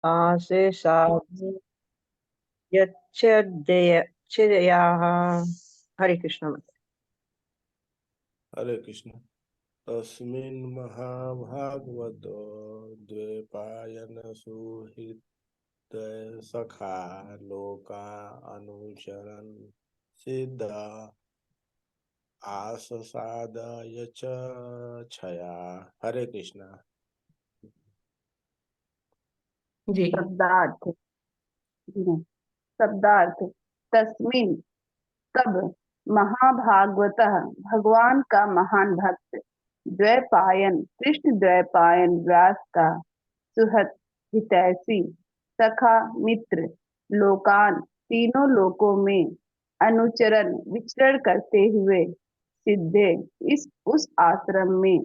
आशेषाधि यच्छ्रेयाः। हरे कृष्ण। हरे कृष्ण। तस्मिन् महाभागवतो द्वैपायन सुहृद सखा लोका अनुचरन् सिद्धा आससादय च छया। हरे कृष्णा। जी। शब्दार्थ। शब्दार्थ। तस्मिन तब, महाभागवतः भगवान का महान भक्त, द्वैपायन कृष्ण द्वैपायन व्यास का सुहत हितैषी, सखा मित्र, लोकान तीनों लोकों में अनुचरण विचरण करते हुए सिद्धे इस उस आश्रम में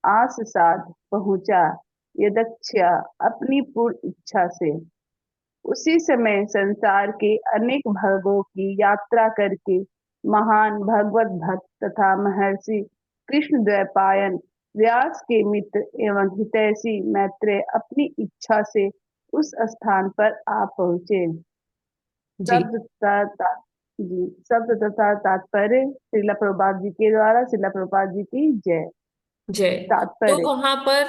आस साध पहुंचा, यदच्छा अपनी पूर्ण इच्छा से। उसी समय संसार के अनेक भागों की यात्रा करके महान भगवत भक्त तथा महर्षि कृष्ण द्वैपायन व्यास के मित्र एवं हितैषी मैत्रेय अपनी इच्छा से उस स्थान पर आ पहुँचे। जी। शब्द तथा तात्पर्य श्रील प्रभुपाद जी के द्वारा। श्रील प्रभुपाद जी की जय। जय। तो तात्पर्य। वहां पर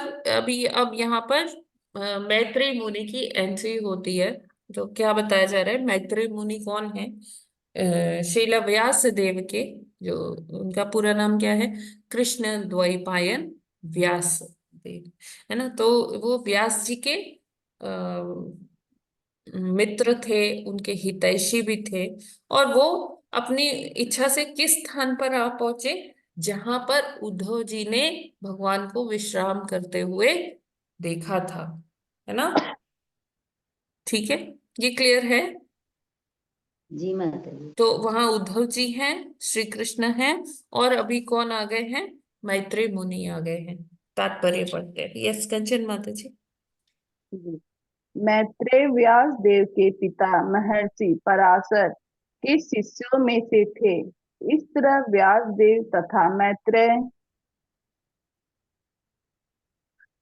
अब यहाँ पर मैत्रेय मुनि की एंट्री होती है। तो क्या बताया जा रहा है, मैत्रेय मुनि कौन है? श्रील व्यास देव के, जो उनका पूरा नाम क्या है, कृष्ण द्वैपायन व्यास देव, है ना। तो वो व्यास जी के मित्र थे, उनके हितैषी भी थे। और वो अपनी इच्छा से किस स्थान पर आ पहुंचे? जहां पर उद्धव जी ने भगवान को विश्राम करते हुए देखा था, है ना। ठीक है, ये क्लियर है। जी माता जी। तो वहां उद्धव जी हैं, श्री कृष्ण हैं, और अभी कौन आ गए हैं? मैत्रेय मुनि आ गए हैं। तात्पर्य पढ़ते हैं। यस कंचन माता जी। जी। मैत्रेय व्यास देव के पिता महर्षि पराशर के शिष्यों में से थे। इस तरह व्यास देव तथा मैत्रेय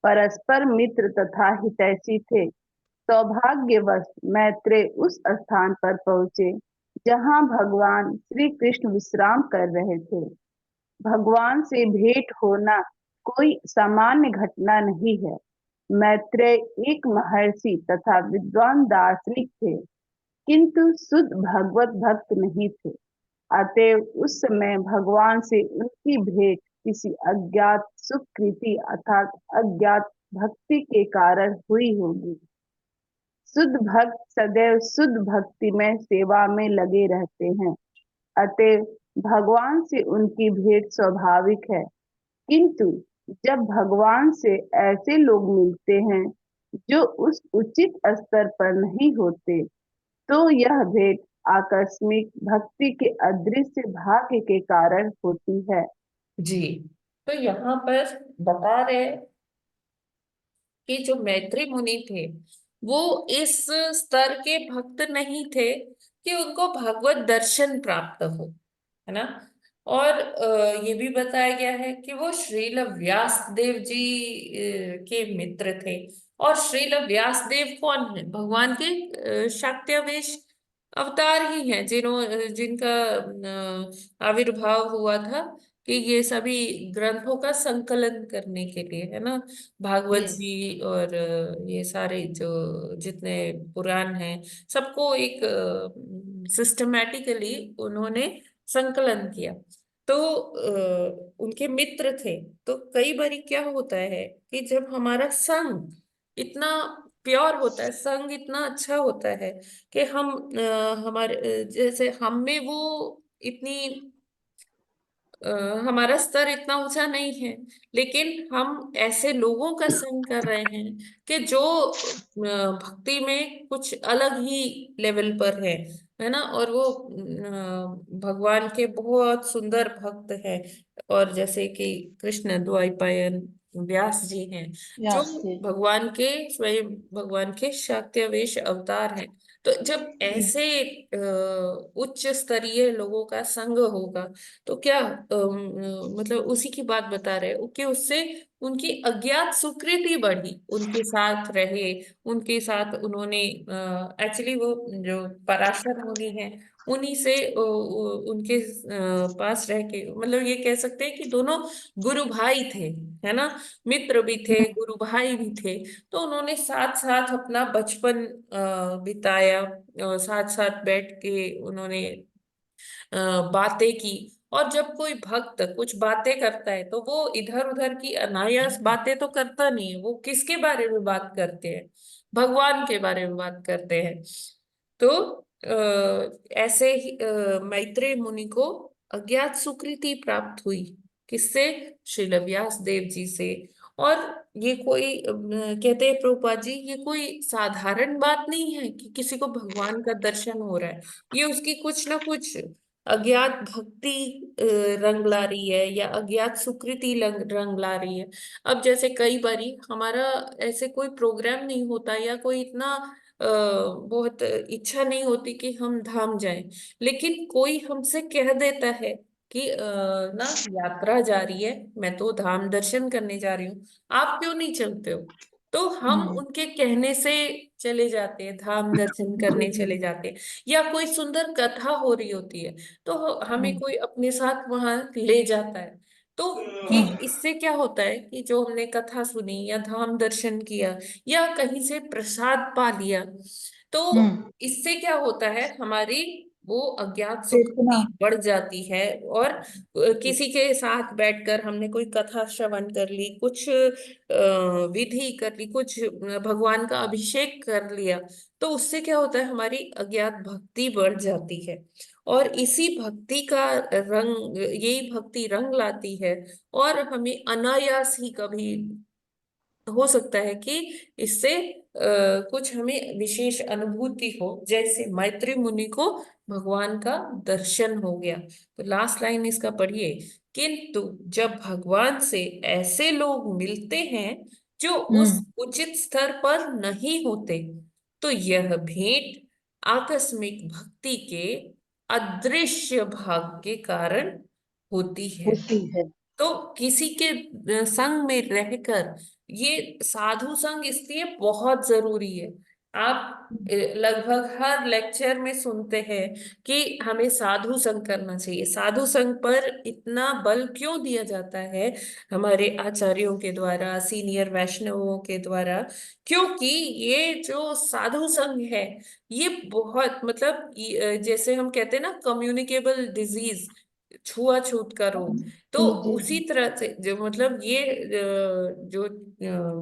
परस्पर मित्र तथा हितैषी थे। सौभाग्यवश मैत्रेय उस स्थान पर पहुंचे जहां भगवान श्री कृष्ण विश्राम कर रहे थे। भगवान से भेंट होना कोई सामान्य घटना नहीं है। मैत्रेय एक महर्षि तथा विद्वान दार्शनिक थे, किंतु शुद्ध भगवत भक्त नहीं थे। अतएव उस समय भगवान से उनकी भेंट किसी अज्ञात सुकृति अर्थात अज्ञात भक्ति के कारण हुई होगी। शुद्ध भक्त सदैव शुद्ध भक्ति में सेवा में लगे रहते हैं, अतएव भगवान से उनकी भेंट स्वाभाविक है। किंतु जब भगवान से ऐसे लोग मिलते हैं जो उस उचित स्तर पर नहीं होते, तो यह भेंट आकस्मिक भक्ति के अदृश्य भाग्य के कारण होती है। जी। तो यहाँ पर बता रहे कि जो मैत्री मुनि थे, वो इस स्तर के भक्त नहीं थे कि उनको भगवत दर्शन प्राप्त हो, है ना। और ये भी बताया गया है कि वो श्रील व्यास देव जी के मित्र थे। और श्रील व्यास देव कौन है? भगवान के शाक्यावेश अवतार ही हैं, जिनका आविर्भाव हुआ था कि ये सभी ग्रंथों का संकलन करने के लिए, है ना। भागवत यस। जी और ये सारे जो जितने पुराण हैं, सबको एक सिस्टमैटिकली उन्होंने संकलन किया। तो उनके मित्र थे। तो कई बारी क्या होता है कि जब हमारा संग इतना प्योर होता है, संग इतना अच्छा होता है कि हम हमारे जैसे हम में वो इतनी अ, हमारा स्तर इतना ऊंचा नहीं है, लेकिन हम ऐसे लोगों का संग कर रहे हैं कि जो भक्ति में कुछ अलग ही लेवल पर है ना। और वो भगवान के बहुत सुंदर भक्त है। और जैसे कि कृष्ण द्वैपायन व्यास जी हैं, जो व्यास जी। भगवान के स्वयं भगवान के शाक्यवेश अवतार हैं। तो जब ऐसे उच्च स्तरीय लोगों का संग होगा, तो क्या मतलब उसी की बात बता रहे हो कि उससे उनकी अज्ञात सुकृति बढ़ी, उनके साथ रहे, उनके साथ उन्होंने एक्चुअली वो जो पराशर मुनि है उन्हीं से उनके पास रह के, मतलब ये कह सकते हैं कि दोनों गुरु भाई थे, है ना, मित्र भी थे, गुरु भाई भी थे। तो उन्होंने साथ साथ अपना बचपन बिताया, साथ साथ बैठ के उन्होंने बातें की। और जब कोई भक्त कुछ बातें करता है तो वो इधर उधर की अनायास बातें तो करता नहीं है, वो किसके बारे में बात करते हैं, भगवान के बारे में बात करते हैं। तो ऐसे ही मैत्रेय मुनि को अज्ञात सुकृति प्राप्त हुई, किससे? श्रील व्यास देव जी से। और ये कोई कहते हैं प्रभुपाद जी, ये कोई साधारण बात नहीं है कि किसी को भगवान का दर्शन हो रहा है, ये उसकी कुछ ना कुछ अज्ञात भक्ति रंग ला रही है, या अज्ञात सुकृति रंग ला रही है। अब जैसे कई बारी हमारा ऐसे कोई प्रोग्राम नहीं होता, या कोई इतना बहुत इच्छा नहीं होती कि हम धाम जाएं, लेकिन कोई हमसे कह देता है कि ना यात्रा जा रही है, मैं तो धाम दर्शन करने जा रही हूँ, आप क्यों नहीं चलते हो? तो हम उनके कहने से चले जाते हैं, धाम दर्शन करने चले जाते हैं। या कोई सुंदर कथा हो रही होती है तो हमें कोई अपने साथ वहां ले जाता है। तो ये इससे क्या होता है कि जो हमने कथा सुनी या धाम दर्शन किया या कहीं से प्रसाद पा लिया, तो इससे क्या होता है, हमारी वो अज्ञात चेतना। सुकृति बढ़ जाती है। और किसी के साथ बैठकर हमने कोई कथा श्रवण कर ली, कुछ विधि कर ली, कुछ भगवान का अभिषेक कर लिया, तो उससे क्या होता है, हमारी अज्ञात भक्ति बढ़ जाती है। और इसी भक्ति का रंग, यही भक्ति रंग लाती है। और हमें अनायास ही कभी हो सकता है कि इससे कुछ हमें विशेष अनुभूति हो, जैसे मैत्री मुनि को भगवान का दर्शन हो गया। तो लास्ट लाइन इसका पढ़िए, किंतु जब भगवान से ऐसे लोग मिलते हैं जो उस उचित स्तर पर नहीं होते, तो यह भेंट आकस्मिक भक्ति के अदृश्य भाग के कारण होती है। होती है। तो किसी के संग में रहकर, ये साधु संग इसलिए बहुत जरूरी है। आप लगभग हर लेक्चर में सुनते हैं कि हमें साधु संग करना चाहिए। साधु संग पर इतना बल क्यों दिया जाता है हमारे आचार्यों के द्वारा, सीनियर वैष्णवों के द्वारा? क्योंकि ये जो साधु संग है, ये बहुत मतलब जैसे हम कहते हैं ना, कम्युनिकेबल डिजीज, छुआछूत का रोग। तो जी जी उसी तरह से जो मतलब ये जो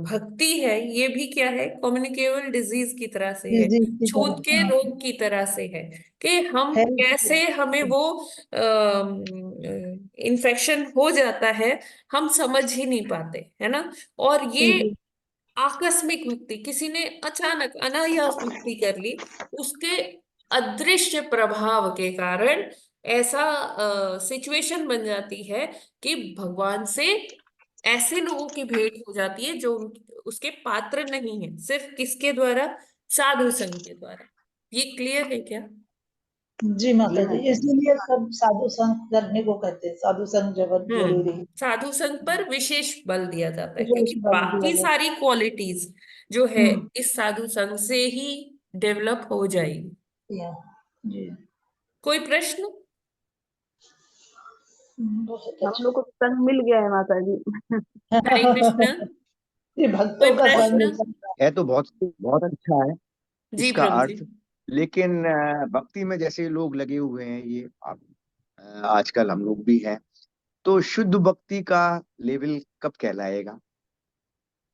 भक्ति है, ये भी क्या है, कम्युनिकेबल डिजीज की तरह से जी है, जी की छूत तरह। के हाँ, रोग की तरह से है, कि हम है। कैसे, हमें वो इन्फेक्शन हो जाता है, हम समझ ही नहीं पाते, है ना। और ये जी जी आकस्मिक भक्ति, किसी ने अचानक अनायास भक्ति कर ली, उसके अदृश्य प्रभाव के कारण ऐसा सिचुएशन बन जाती है कि भगवान से ऐसे लोगों की भेंट हो जाती है जो उसके पात्र नहीं है, सिर्फ किसके द्वारा? साधु संघ के द्वारा। ये क्लियर है क्या? जी माता जी, माता जी। इसीलिए सब साधु संग करने को कहते हैं, साधु संग जगत जरूरी है। साधु संघ पर विशेष बल दिया जाता है, विशेष क्योंकि बल दिया बाकी जाता सारी क्वालिटीज जो है है। इस साधु संघ से ही डेवलप हो जाएगी। या, जी। कोई प्रश्न? बहुत हम अच्छा। लोग को संग मिल गया है माता जी। हरे कृष्ण। ये कोई भक्तों का संग प्रश्न? मिलता है तो बहुत बहुत अच्छा है जी इसका प्रभु जी। अर्थ। लेकिन भक्ति में जैसे लोग लगे हुए हैं, ये आजकल हम लोग भी हैं, तो शुद्ध भक्ति का लेवल कब कहलाएगा?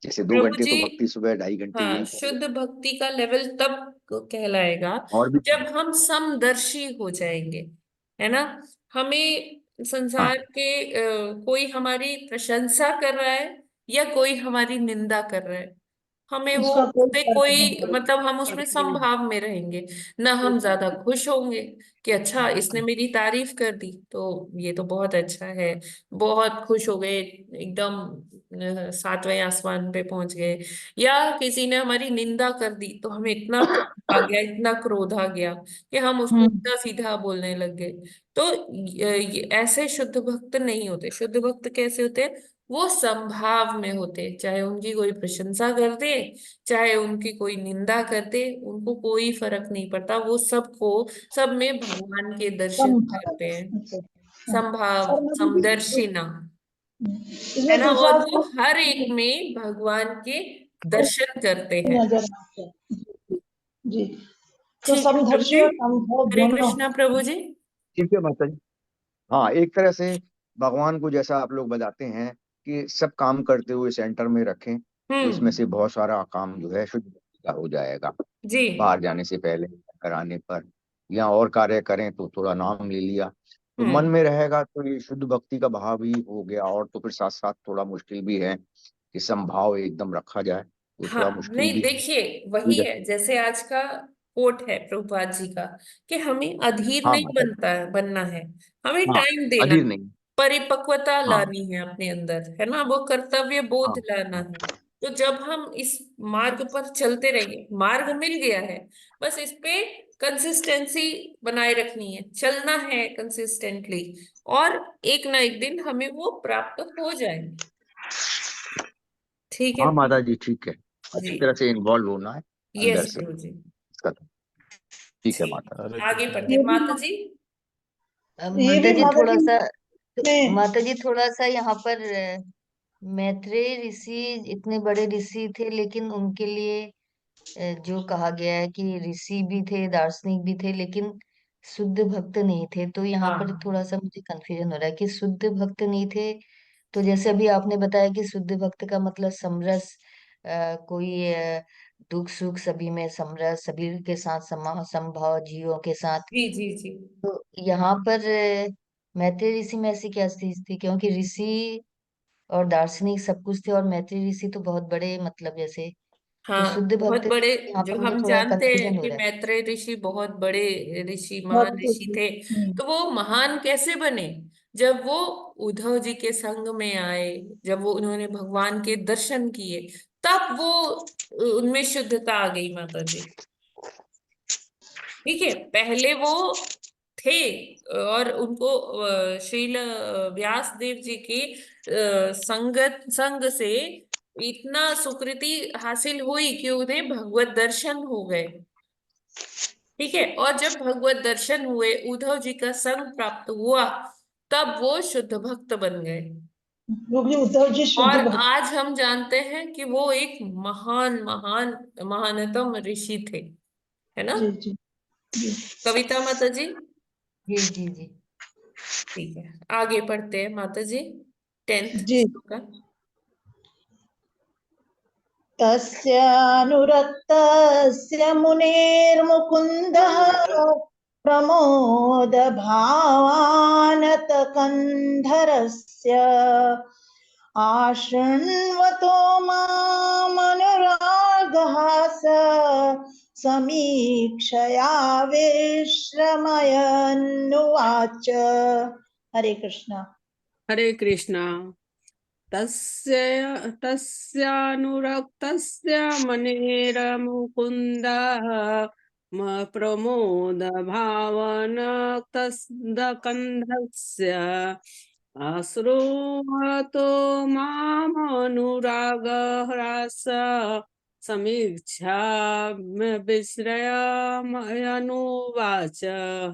जैसे दो प्रभु घंटे जी, तो भक्ति सुबह, 2.5 घंटे हाँ, यही कर लो। शुद्ध भक्ति का लेवल तब कहलाएगा और भी जब हम समदर्शी हो जाएंगे, है ना। हमें हाँ, संसार के कोई हमारी प्रशंसा कर रहा है या कोई हमारी निंदा कर रहा है, हमें वो उसका कोई उससे फर्क नहीं कोई मतलब हम उसमें पड़ता। समभाव में रहेंगे। ना हम ज्यादा खुश होंगे कि अच्छा इसने मेरी तारीफ कर दी तो ये तो बहुत अच्छा है, बहुत खुश हो गए, एकदम 7वें आसमान पे पहुंच गए। या किसी ने हमारी निंदा कर दी तो हमें इतना क्रोध आ गया, इतना क्रोध आ गया कि हम उसको हम्म उल्टा सीधा बोलने लग गए। तो ऐसे शुद्ध भक्त नहीं होते। शुद्ध भक्त कैसे होते हैं? वो समभाव में होते, चाहे उनकी कोई प्रशंसा कर दे, चाहे उनकी कोई निंदा कर दे, उनको कोई फर्क नहीं पड़ता। वो सबको, सब में भगवान के दर्शन संभाव। करते हैं। अच्छा। हाँ। समभाव, और माता जी समदर्शिना, है इसमें ना। दूसरा और अर्थ वो हर एक में भगवान के दर्शन करते हैं। नजर आता है। जी। तो ठीक है प्रभु समदर्शी जी। और संभव हरे दोनों। कृष्णा प्रभु जी। ठीक है माता जी। हाँ, एक तरह से भगवान को जैसा आप लोग बताते हैं कि सब काम करते हुए सेंटर में रखें, तो इसमें से हम्म। बहुत सारा काम जो है शुद्ध भक्ति का हो जाएगा। जी। बाहर जाने से पहले, कराने पर, या और कार्य करें तो थोड़ा नाम ले लिया, तो मन हम्म। में रहेगा, तो ये शुद्ध भक्ति का भाव ही हो गया। और तो फिर साथ साथ थोड़ा मुश्किल भी है कि समभाव एकदम रखा जाए, वो थोड़ा हाँ मुश्किल नहीं भी देखिए, वही है। है जैसे आज का कोट है प्रभुपाद जी का, कि हमें अधीर हाँ नहीं माता जी। बनना है, हमें हाँ, टाइम देना अधीर है, नहीं। परिपक्वता हाँ लानी है अपने अंदर, है ना, वो कर्तव्य बोध हाँ लाना हाँ। है। तो जब हम इस मार्ग पर चलते रहेंगे, मार्ग मिल गया है, बस इस पे कंसिस्टेंसी बनाए रखनी है, चलना है कंसिस्टेंटली, और एक ना एक दिन हमें वो प्राप्त हो जाएंगे। ठीक है हाँ माता जी, ठीक है। जी। अच्छी तरह से इन्वॉल्व होना है यस अंदर से प्रभु जी। इसका। ठीक है ठीक, माता। हरे आगे कृष्णा। बढ़ते ये भी माता जी। ये माता भी जी माता थोड़ा जी सा, में माता जी थोड़ा सा यहाँ पर मैत्रेय ऋषि इतने बड़े ऋषि थे, लेकिन उनके लिए जो कहा गया है कि ऋषि भी थे, दार्शनिक भी थे, लेकिन शुद्ध भक्त नहीं थे। तो यहाँ पर हाँ थोड़ा सा मुझे कंफ्यूजन हो रहा है कि शुद्ध भक्त नहीं थे। तो जैसे अभी आपने बताया कि शुद्ध भक्त का मतलब समरस, कोई दुख सुख सभी में समरस, सभी के साथ समभाव, जीवों के साथ। जी जी जी। तो यहाँ पर मैत्रेय ऋषि में ऐसी क्या चीज थी? क्योंकि ऋषि और दार्शनिक सब कुछ थे, और मैत्रेय ऋषि तो बहुत बड़े, मतलब जैसे, तो हाँ शुद्ध बहुत भक्त, बड़े, यहाँ जो पर मुझे हम थोड़ा जानते हैं कंफ्यूजन हो कि रहा है। मैत्रेय ऋषि बहुत बड़े ऋषि, महान भक्त ऋषि थी। थे। तो वो महान कैसे बने? जब वो उद्धव जी के संग में आए, जब वो उन्होंने भगवान के दर्शन किए, तब वो उनमें शुद्धता आ गई माता जी। ठीक है, पहले वो थे, और उनको श्रील व्यास देव जी की संगत संग से इतना सुकृति हासिल हुई कि उन्हें भगवत दर्शन हो गए। ठीक है, और जब भगवत दर्शन हुए, उद्धव जी का संग प्राप्त हुआ, तब वो शुद्ध भक्त बन गए। क्योंकि उद्धव जी शुद्ध और भक्त। आज हम जानते हैं कि वो एक महान महान महानतम ऋषि थे, है ना। जी जी जी। कविता माता जी। जी जी जी। ठीक है, आगे पढ़ते हैं माता जी, 10th जी। श्लोक। तस्यानुरक्तस्य मुनेर्मुकुन्दः प्रमोदभावानतकन्धरस्य आशृण्वतो मामनुरागः स समीक्षया विश्रमयन्नुवाच। हरे कृष्णा। हरे कृष्णा। तस्यानुरक्तस्य मनेरमुकुन्दः प्रमोदभावनक्तस्दकन्धस्य अश्रुवतो मामनुरागह्रास समीक्षा विश्रयमयनुवाच।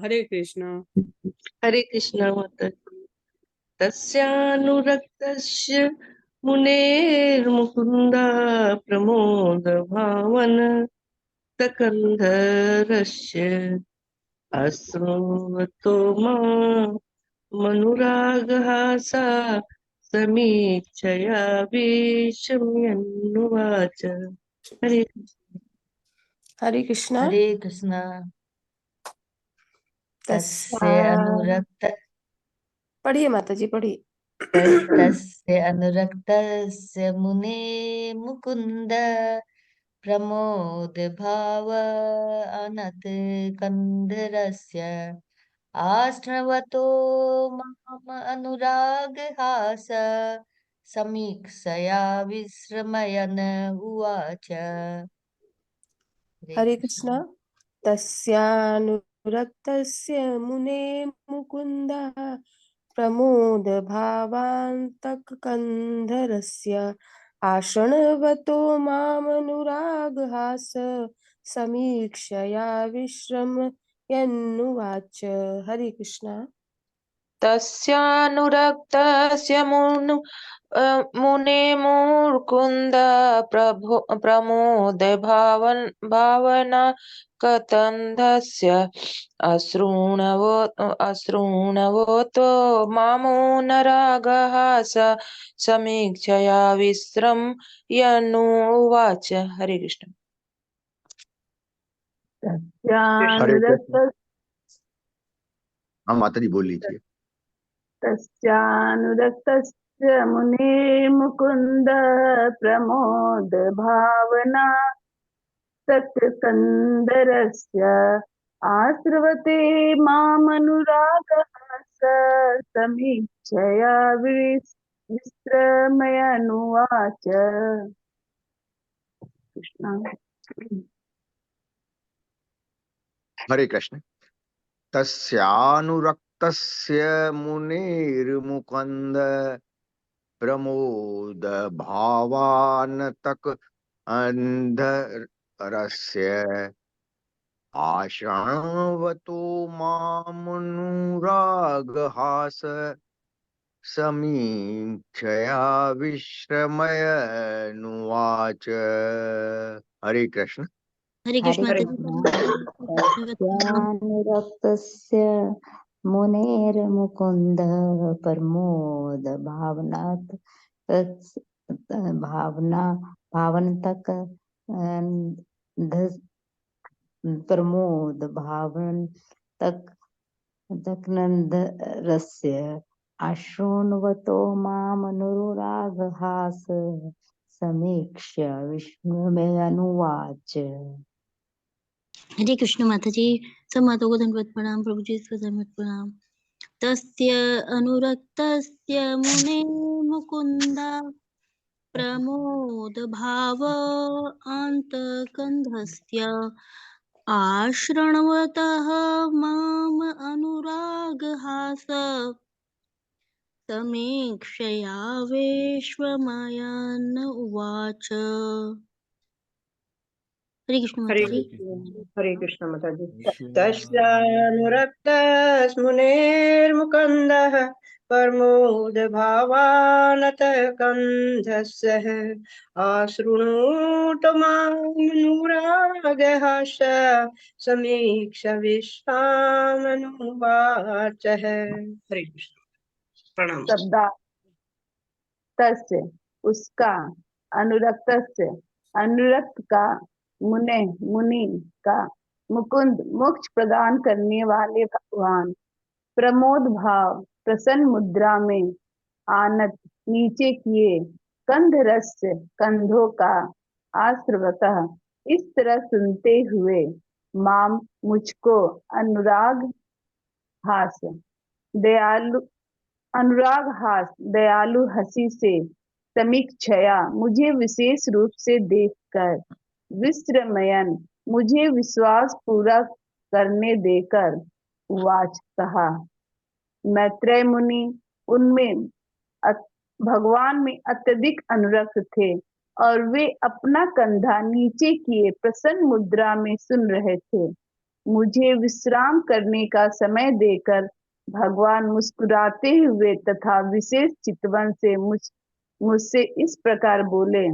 हरे कृष्ण। हरे कृष्ण माता जी। तस्यानुरक्तस्य मुनेर्मुकुन्दः प्रमोदभावन तकन्धरस्य अश्रुवतो मनुरागहासा समीक्षया विशम्यन्नुवाच। हरे हरे कृष्णा। हरे कृष्णा। तस्या, तस्य अनुरक्त पढ़िए माता जी पढ़िए। तस्य अनुरक्तस्य मुने मुकुन्द प्रमोद भाव अनत कंदरस्य आश्रवतो माम अनुराग हास समीक्षया विस्मयन उवाच। हरे हरे कृष्ण। कृष्णा। तस्यानुरक्तस्य मुने मुकुन्दः प्रमोद भावान्तककन्धरस्य आशृण्वतो मामनुरागहास समीक्षया विश्रमयन्नुवाच। हरे कृष्णा। तस्यानुरक्तस्य मुने मुकुन्द प्रमोद भावना कतन्धस्य अशृण्वतो मामोनरागहास समीक्षया विस्रम्यनुवाच। हरे कृष्ण। हरे तस्यानुरक्त कृष्ण। हम माता जी बोल लीजिए। तस्यानुरक्तस्य मुनिर्मुकुन्द प्रमोद भावना तत्कन्दरस्य आश्रवते मामनुरागः स समीक्षया विस्रमयनुवाच। कृष्ण। हरे कृष्ण। तस्यानुरक्तस्य मुनिर्मुकुन्द प्रमोद भावानतक अंधरस्य आश्रवतो मामनुरागहास समीक्षया विश्रमयनुवाच। हरे कृष्ण। हरे कृष्ण हरे माता जी। तस्यानुरक्तस्य मुनेर्मुकुन्द प्रमोद भावनात् भावनतक प्रमोद भावनतकनन्दरस्य अशृण्वतो मामनुरागहास समीक्ष्य विस्मयनुवाच। हरे कृष्ण माता जी। सब माताओं को धन्यवाद प्रणाम। प्रभु जी को धन्यवाद प्रणाम। तस्य अनुरक्तस्य मुने मुकुन्द प्रमोद भाव अन्तकन्धस्य आश्रणवतः माम अनुरागहास समीक्षया विश्वमयन उवाच। हरे कृष्ण माता हरे जी। हरे कृष्ण माता जी। तस्यानुरक्तस्मुनेर्मुकुन्दः प्रमोदभावानतः कन्धस्य आशृणोतु मामनुरागः स समीक्ष विश्वामनुवाच। हरे कृष्ण। प्रणाम। शब्दा तस्य उसका, अनुरक्तस्य अनुरक्त का, मुने मुनि का, मुकुंद मोक्ष प्रदान करने वाले भगवान, प्रमोद भाव प्रसन्न मुद्रा में, आनत नीचे किए, कंध रस कंधों का, आश्रवतः इस तरह सुनते हुए, माम मुझको, अनुराग हास दयालु अनुराग हास दयालु हंसी से, समीक्षया मुझे विशेष रूप से देखकर, विस्मयन मुझे विश्वास पूरा करने देकर, उवाच कहा। मैत्रेय मुनि उनमें भगवान में अत्यधिक अनुरक्त थे और वे अपना कंधा नीचे किए प्रसन्न मुद्रा में सुन रहे थे। मुझे विश्राम करने का समय देकर भगवान मुस्कुराते हुए तथा विशेष चितवन से मुझसे इस प्रकार बोले।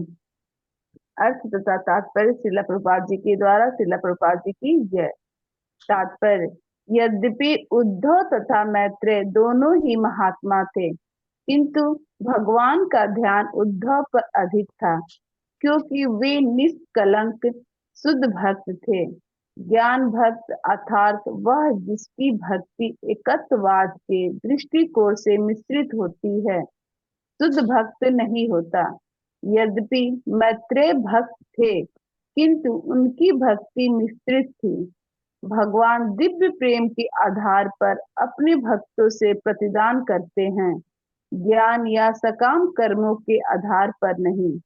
अर्थ तथा तात्पर्य श्रील प्रभुपाद जी के द्वारा श्रील प्रभुपाद जी की जय। तात्पर्य, यद्यपि उद्धव तथा मैत्रेय दोनों ही महात्मा थे, किंतु भगवान का ध्यान उद्धव पर अधिक था, क्योंकि वे निष्कलंक शुद्ध भक्त थे। ज्ञान भक्त अर्थात वह जिसकी भक्ति एकत्ववाद के दृष्टिकोण से मिश्रित होती है, शुद्ध भक्त नहीं होता। यद्यपि मैत्रेय भक्त थे, किंतु उनकी भक्ति मिश्रित थी। भगवान दिव्य प्रेम के आधार पर अपने भक्तों से प्रतिदान करते हैं, ज्ञान या सकाम कर्मों के आधार पर नहीं।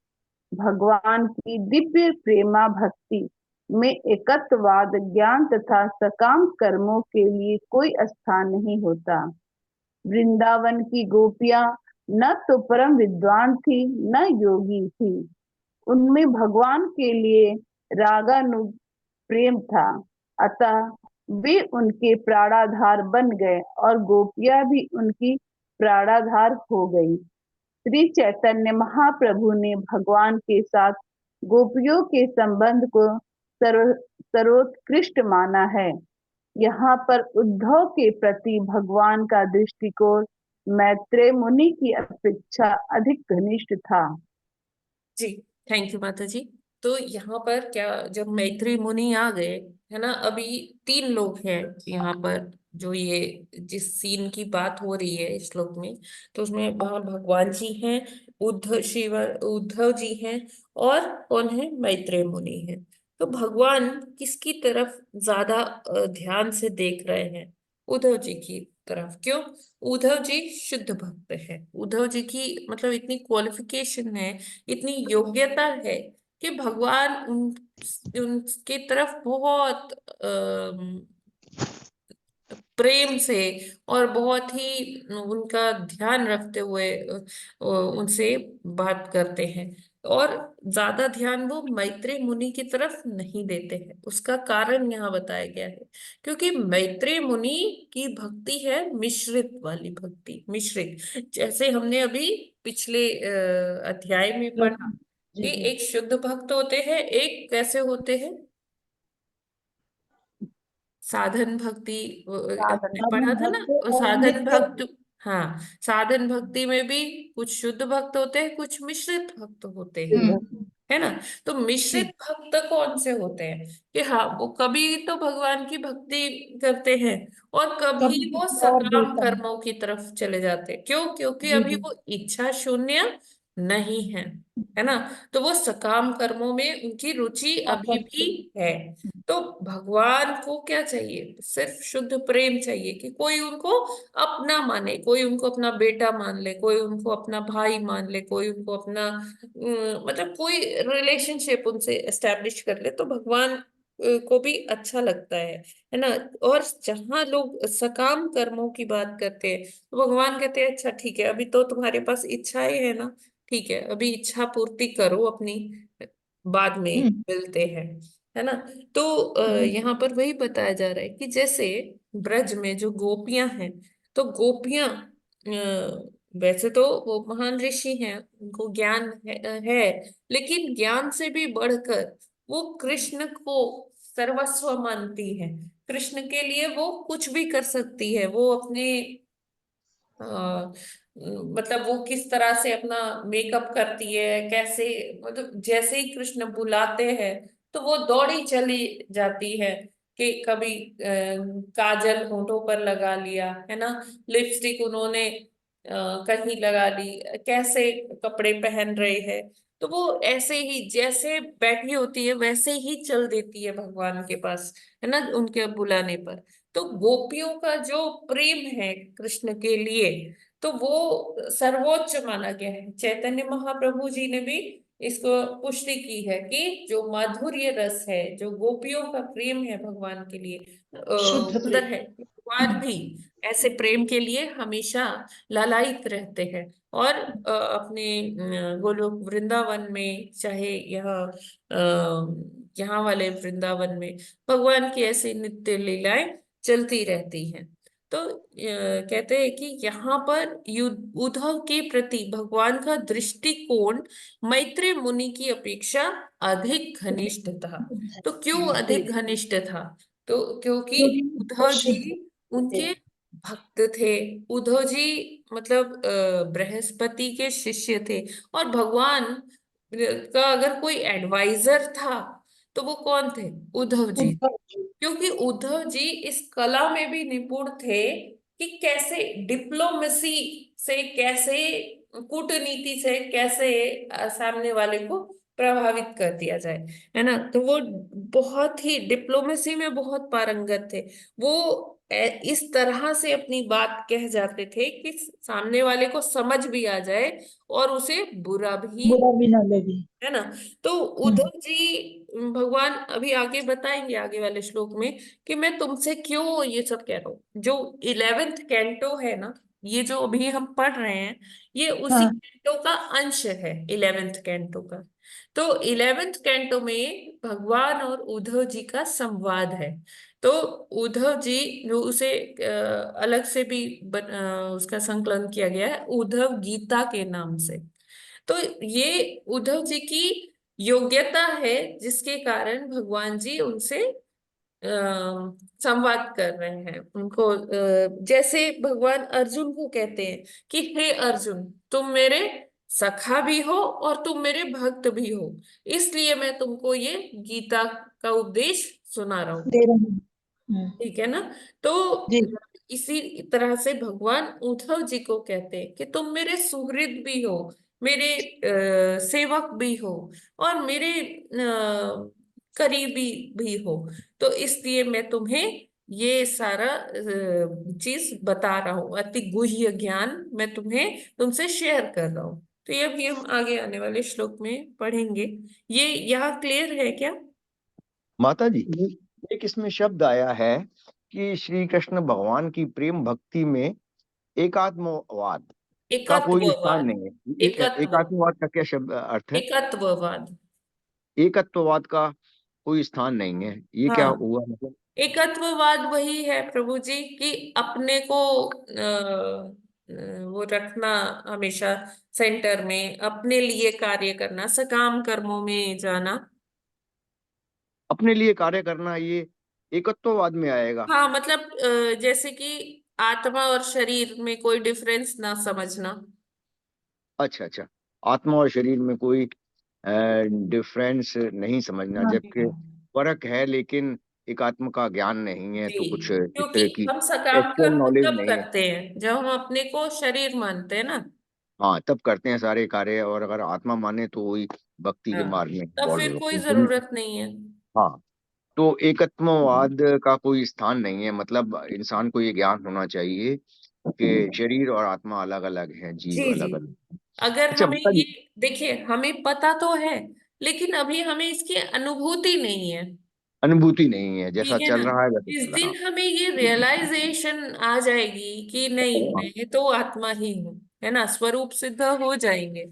भगवान की दिव्य प्रेमा भक्ति में एकत्ववाद ज्ञान तथा सकाम कर्मों के लिए कोई स्थान नहीं होता। वृंदावन की गोपियां न तो परम विद्वान थी न योगी थी। उनमें भगवान के लिए रागानुग प्रेम था। अतः वे उनके प्राणाधार बन गए और गोपियां भी उनकी प्राणाधार हो गई। श्री चैतन्य महाप्रभु ने भगवान के साथ गोपियों के संबंध को सर्वोत्कृष्ट माना है। यहाँ पर उद्धव के प्रति भगवान का दृष्टिकोण मैत्रेय मुनि की अपेक्षा अधिक घनिष्ठ था। जी, थैंक यू माता जी। तो यहाँ पर क्या, जब मैत्री मुनि आ गए, है ना, अभी 3 लोग हैं यहाँ पर, जो ये जिस सीन की बात हो रही है इस श्लोक में, तो उसमें वहां भगवान जी हैं, उद्धव जी हैं, और कौन है, मैत्रेय मुनि हैं। तो भगवान किसकी तरफ ज्यादा ध्यान से देख रहे हैं? उद्धव जी की तरफ। क्यों? उद्धव जी शुद्ध भक्त है। उद्धव जी की मतलब इतनी क्वालिफिकेशन है, इतनी योग्यता है कि भगवान उनके तरफ बहुत प्रेम से और बहुत ही उनका ध्यान रखते हुए उनसे बात करते हैं, और ज्यादा ध्यान वो मैत्रेय मुनि की तरफ नहीं देते हैं। उसका कारण यहाँ बताया गया है, क्योंकि मैत्रेय मुनि की भक्ति है मिश्रित वाली भक्ति। मिश्रित, जैसे हमने अभी पिछले अध्याय में पढ़ा जी कि जी। एक शुद्ध भक्त होते हैं, एक कैसे होते हैं, साधन भक्ति। हमने पढ़ा साधन था ना, भक्त वो और साधन नित्य भक्त। हाँ, साधन भक्ति में भी कुछ शुद्ध भक्त होते हैं, कुछ मिश्रित भक्त होते हैं, भक्त। है ना। तो मिश्रित भक्त कौन से होते हैं कि हाँ, वो कभी तो भगवान की भक्ति करते हैं और कभी कभी वो किसी और सकाम देवता कर्मों की तरफ चले जाते हैं। क्यों? क्योंकि जी अभी जी। वो इच्छा शून्य नहीं है ना। तो वो सकाम कर्मों में उनकी रुचि अभी भी आसक्त। है। तो भगवान को क्या चाहिए? सिर्फ शुद्ध प्रेम चाहिए, कि कोई उनको अपना माने, कोई उनको अपना बेटा मान ले, कोई उनको अपना भाई मान ले, कोई उनको अपना मतलब कोई रिलेशनशिप उनसे एस्टेब्लिश कर ले, तो भगवान को भी अच्छा लगता है ना। और जहां लोग सकाम कर्मों की बात करते हैं, तो भगवान कहते हैं अच्छा ठीक है, अभी तो तुम्हारे पास इच्छाएं है ना, ठीक है, अभी इच्छा पूर्ति करो अपनी, बाद में मिलते हैं, है ना। तो यहाँ पर वही बताया जा रहा है कि जैसे ब्रज में जो गोपियां हैं, तो गोपियां वैसे तो वो महान ऋषि हैं, उनको ज्ञान है, लेकिन ज्ञान से भी बढ़कर वो कृष्ण को सर्वस्व मानती है। कृष्ण के लिए वो कुछ भी कर सकती है। वो अपने मतलब वो किस तरह से अपना मेकअप करती है, कैसे, मतलब जैसे ही कृष्ण बुलाते हैं तो वो दौड़ी चली जाती है, कि कभी काजल होठों पर लगा लिया, है ना, लिपस्टिक उन्होंने कहीं लगा ली, कैसे कपड़े पहन रहे हैं, तो वो ऐसे ही जैसे बैठी होती है वैसे ही चल देती है भगवान के पास, है ना, उनके बुलाने पर। तो गोपियों का जो प्रेम है कृष्ण के लिए, तो वो सर्वोच्च माना गया है। चैतन्य महाप्रभु जी ने भी इसको पुष्टि की है कि जो माधुर्य रस है, जो गोपियों का प्रेम है भगवान के लिए, शुद्ध सुंदर प्रेम। है। भगवान भी ऐसे प्रेम के लिए हमेशा लालायित रहते हैं। और अपने गोलोक वृंदावन में, चाहे यहाँ वाले वृंदावन में, भगवान की ऐसी नित्य लीलाएं चलती रहती हैं। तो कहते हैं कि यहाँ पर उद्धव के प्रति भगवान का दृष्टिकोण मैत्रेय मुनि की अपेक्षा अधिक घनिष्ठ था। तो क्यों जी। अधिक घनिष्ठ था? तो क्योंकि क्योंकि वो उद्धव जी शुद्ध थे। उनके भक्त थे। उद्धव जी मतलब बृहस्पति के शिष्य थे। और भगवान का अगर कोई एडवाइजर था, तो वो कौन थे? उद्धव जी। उद्धव जी। क्योंकि उद्धव जी इस कला में भी निपुण थे कि कैसे डिप्लोमेसी से, कैसे कूटनीति से, कैसे सामने वाले को प्रभावित कर दिया जाए, है ना। तो वो बहुत ही डिप्लोमेसी में बहुत पारंगत थे। वो इस तरह से अपनी बात कह जाते थे कि सामने वाले को समझ भी आ जाए और उसे बुरा भी, बुरा भी ना लगे। है ना। तो उद्धव जी, भगवान अभी आगे बताएंगे आगे वाले श्लोक में कि मैं तुमसे क्यों ये सब कह रहा हूँ। जो 11th कैंटो है ना, ये जो अभी हम पढ़ रहे हैं ये उसी हाँ कैंटो का अंश है, 11th कैंटो का। तो 11th कैंटो में भगवान और उद्धव जी का संवाद है। तो उद्धव जी जो उसे अलग से भी उसका संकलन किया गया है उद्धव गीता के नाम से। तो ये उद्धव जी की योग्यता है जिसके कारण भगवान जी उनसे संवाद कर रहे हैं उनको, जैसे भगवान अर्जुन को कहते हैं कि हे अर्जुन, तुम मेरे सखा भी हो और तुम मेरे भक्त भी हो, इसलिए मैं तुमको ये गीता का उपदेश सुना रहा हूँ। दे रहे हैं। ठीक है ना। तो जी इसी तरह से भगवान उद्धव जी को कहते हैं कि तुम मेरे सुहृद भी हो, मेरे सेवक भी हो और मेरे करीबी भी हो। तो इसलिए मैं तुम्हें ये सारा चीज बता रहा हूँ, अति गुह्य ज्ञान मैं तुम्हें तुमसे शेयर कर रहा हूँ। तो ये भी हम आगे आने वाले श्लोक में पढ़ेंगे। ये यहाँ क्लियर है क्या? माता जी, एक इसमें शब्द आया है कि श्री कृष्ण भगवान की प्रेम भक्ति में एकात्मवाद का कोई स्थान एकत्ववाद। नहीं है। एकात्मवाद का क्या शब्द अर्थ है? एकत्ववाद। एकत्ववाद का कोई स्थान नहीं है, ये क्या हाँ, हुआ मतलब? एकत्ववाद वही है प्रभु जी कि अपने को वो रखना हमेशा सेंटर में, अपने लिए कार्य करना, सकाम कर्मों में जाना। अपने लिए कार्य करना, ये एकत्ववाद में आएगा? हाँ मतलब जैसे कि आत्मा और शरीर में कोई डिफरेंस ना समझना। अच्छा अच्छा, आत्मा और शरीर में कोई डिफरेंस नहीं समझना, हाँ जबकि फर्क है, लेकिन एक आत्मा का ज्ञान नहीं है, जी, तो कुछ इस क्योंकि तरह की हम सकाम एक्चुअल कर्म नॉलेज कब नहीं है। करते हैं जब हम अपने को शरीर मानते हैं ना। हाँ, तब करते हैं सारे कार्य, और अगर आत्मा माने तो वही भक्ति के हाँ, मार्ग में तब इन्वॉल्व फिर कोई होते हैं। जरूरत नहीं है। हाँ, तो एकत्ववाद का कोई स्थान नहीं है, मतलब इंसान को ये ज्ञान होना चाहिए कि शरीर और आत्मा अलग अलग है, जीव जी जी। अलग अलग। अगर अच्छा हमें बता ये, जी। देखिए हमें पता तो है लेकिन अभी हमें इसकी अनुभूति नहीं है। अनुभूति नहीं है, जैसा ठीक है ना। चल रहा है वैसा जिस चल रहा दिन हमें ये रियलाइजेशन आ जाएगी कि नहीं है। मैं तो आत्मा ही हूँ, है ना, स्वरूप सिद्ध हो जाएंगे,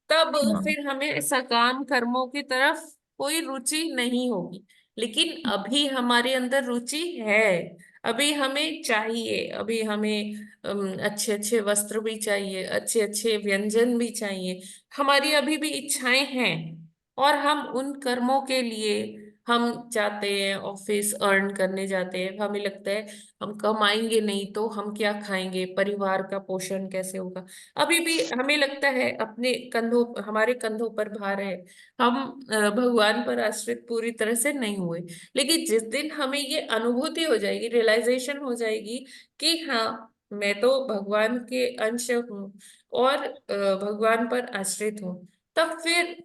तब हाँ। फिर हमें सकाम कर्मों की तरफ कोई रुचि नहीं होगी। लेकिन अभी हमारे अंदर रुचि है, अभी हमें चाहिए, अभी हमें अच्छे अच्छे वस्त्र भी चाहिए, अच्छे अच्छे व्यंजन भी चाहिए, हमारी अभी भी इच्छाएं हैं। और हम उन कर्मों के लिए हम जाते हैं, ऑफिस अर्न करने जाते हैं, हमें लगता है हम कमाएंगे नहीं तो हम क्या खाएंगे, परिवार का पोषण कैसे होगा। अभी भी हमें लगता है अपने कंधों, हमारे कंधों पर भार है, हम भगवान पर आश्रित पूरी तरह से नहीं हुए। लेकिन जिस दिन हमें ये अनुभूति हो जाएगी, रियलाइजेशन हो जाएगी कि हाँ मैं तो भगवान के अंश हूँ और भगवान पर आश्रित हूँ, तब फिर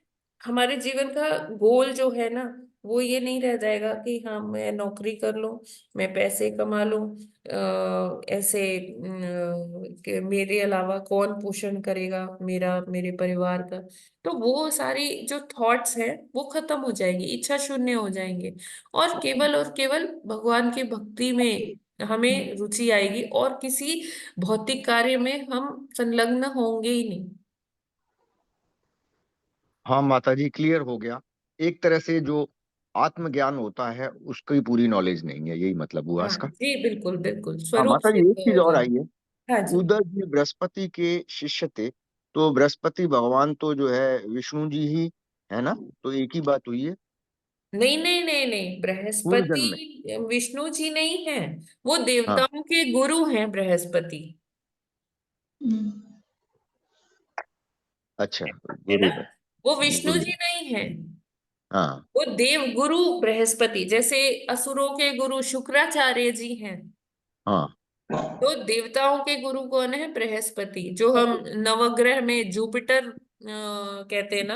हमारे जीवन का गोल जो है ना वो ये नहीं रह जाएगा कि हाँ मैं नौकरी कर लूं, मैं पैसे कमा लूं, ऐसे कि मेरे अलावा कौन पोषण करेगा मेरा, मेरे परिवार का। तो वो सारी जो थॉट्स हैं वो खत्म हो जाएंगी, इच्छा शून्य हो जाएंगे, और केवल भगवान की भक्ति में हमें रुचि आएगी और किसी भौतिक कार्य में हम संलग्न होंगे ही नहीं। हाँ माता जी, क्लियर हो गया। एक तरह से जो आत्मज्ञान होता है उसकी पूरी नॉलेज नहीं है, यही मतलब हुआ हाँ इसका। जी, बिल्कुल बिल्कुल हाँ स्वरूप माता जी, सिद्ध एक चीज हो और जाए। आई है। हाँ जी। उधर जी बृहस्पति के शिष्य थे, तो बृहस्पति भगवान तो जो है विष्णु जी ही है ना, तो एक ही बात हुई है नहीं नहीं नहीं नहीं, पूर्व जन्म में। बृहस्पति विष्णु जी नहीं है, वो हाँ। देवताओं के गुरु हैं बृहस्पति। अच्छा, है ना, गुरु है। वो विष्णु गुरु जी है। नहीं है। हाँ वो देव गुरु बृहस्पति, जैसे असुरों के गुरु शुक्राचार्य जी हैं, हाँ तो देवताओं के गुरु कौन है? बृहस्पति, जो हम नवग्रह में जुपिटर कहते हैं ना,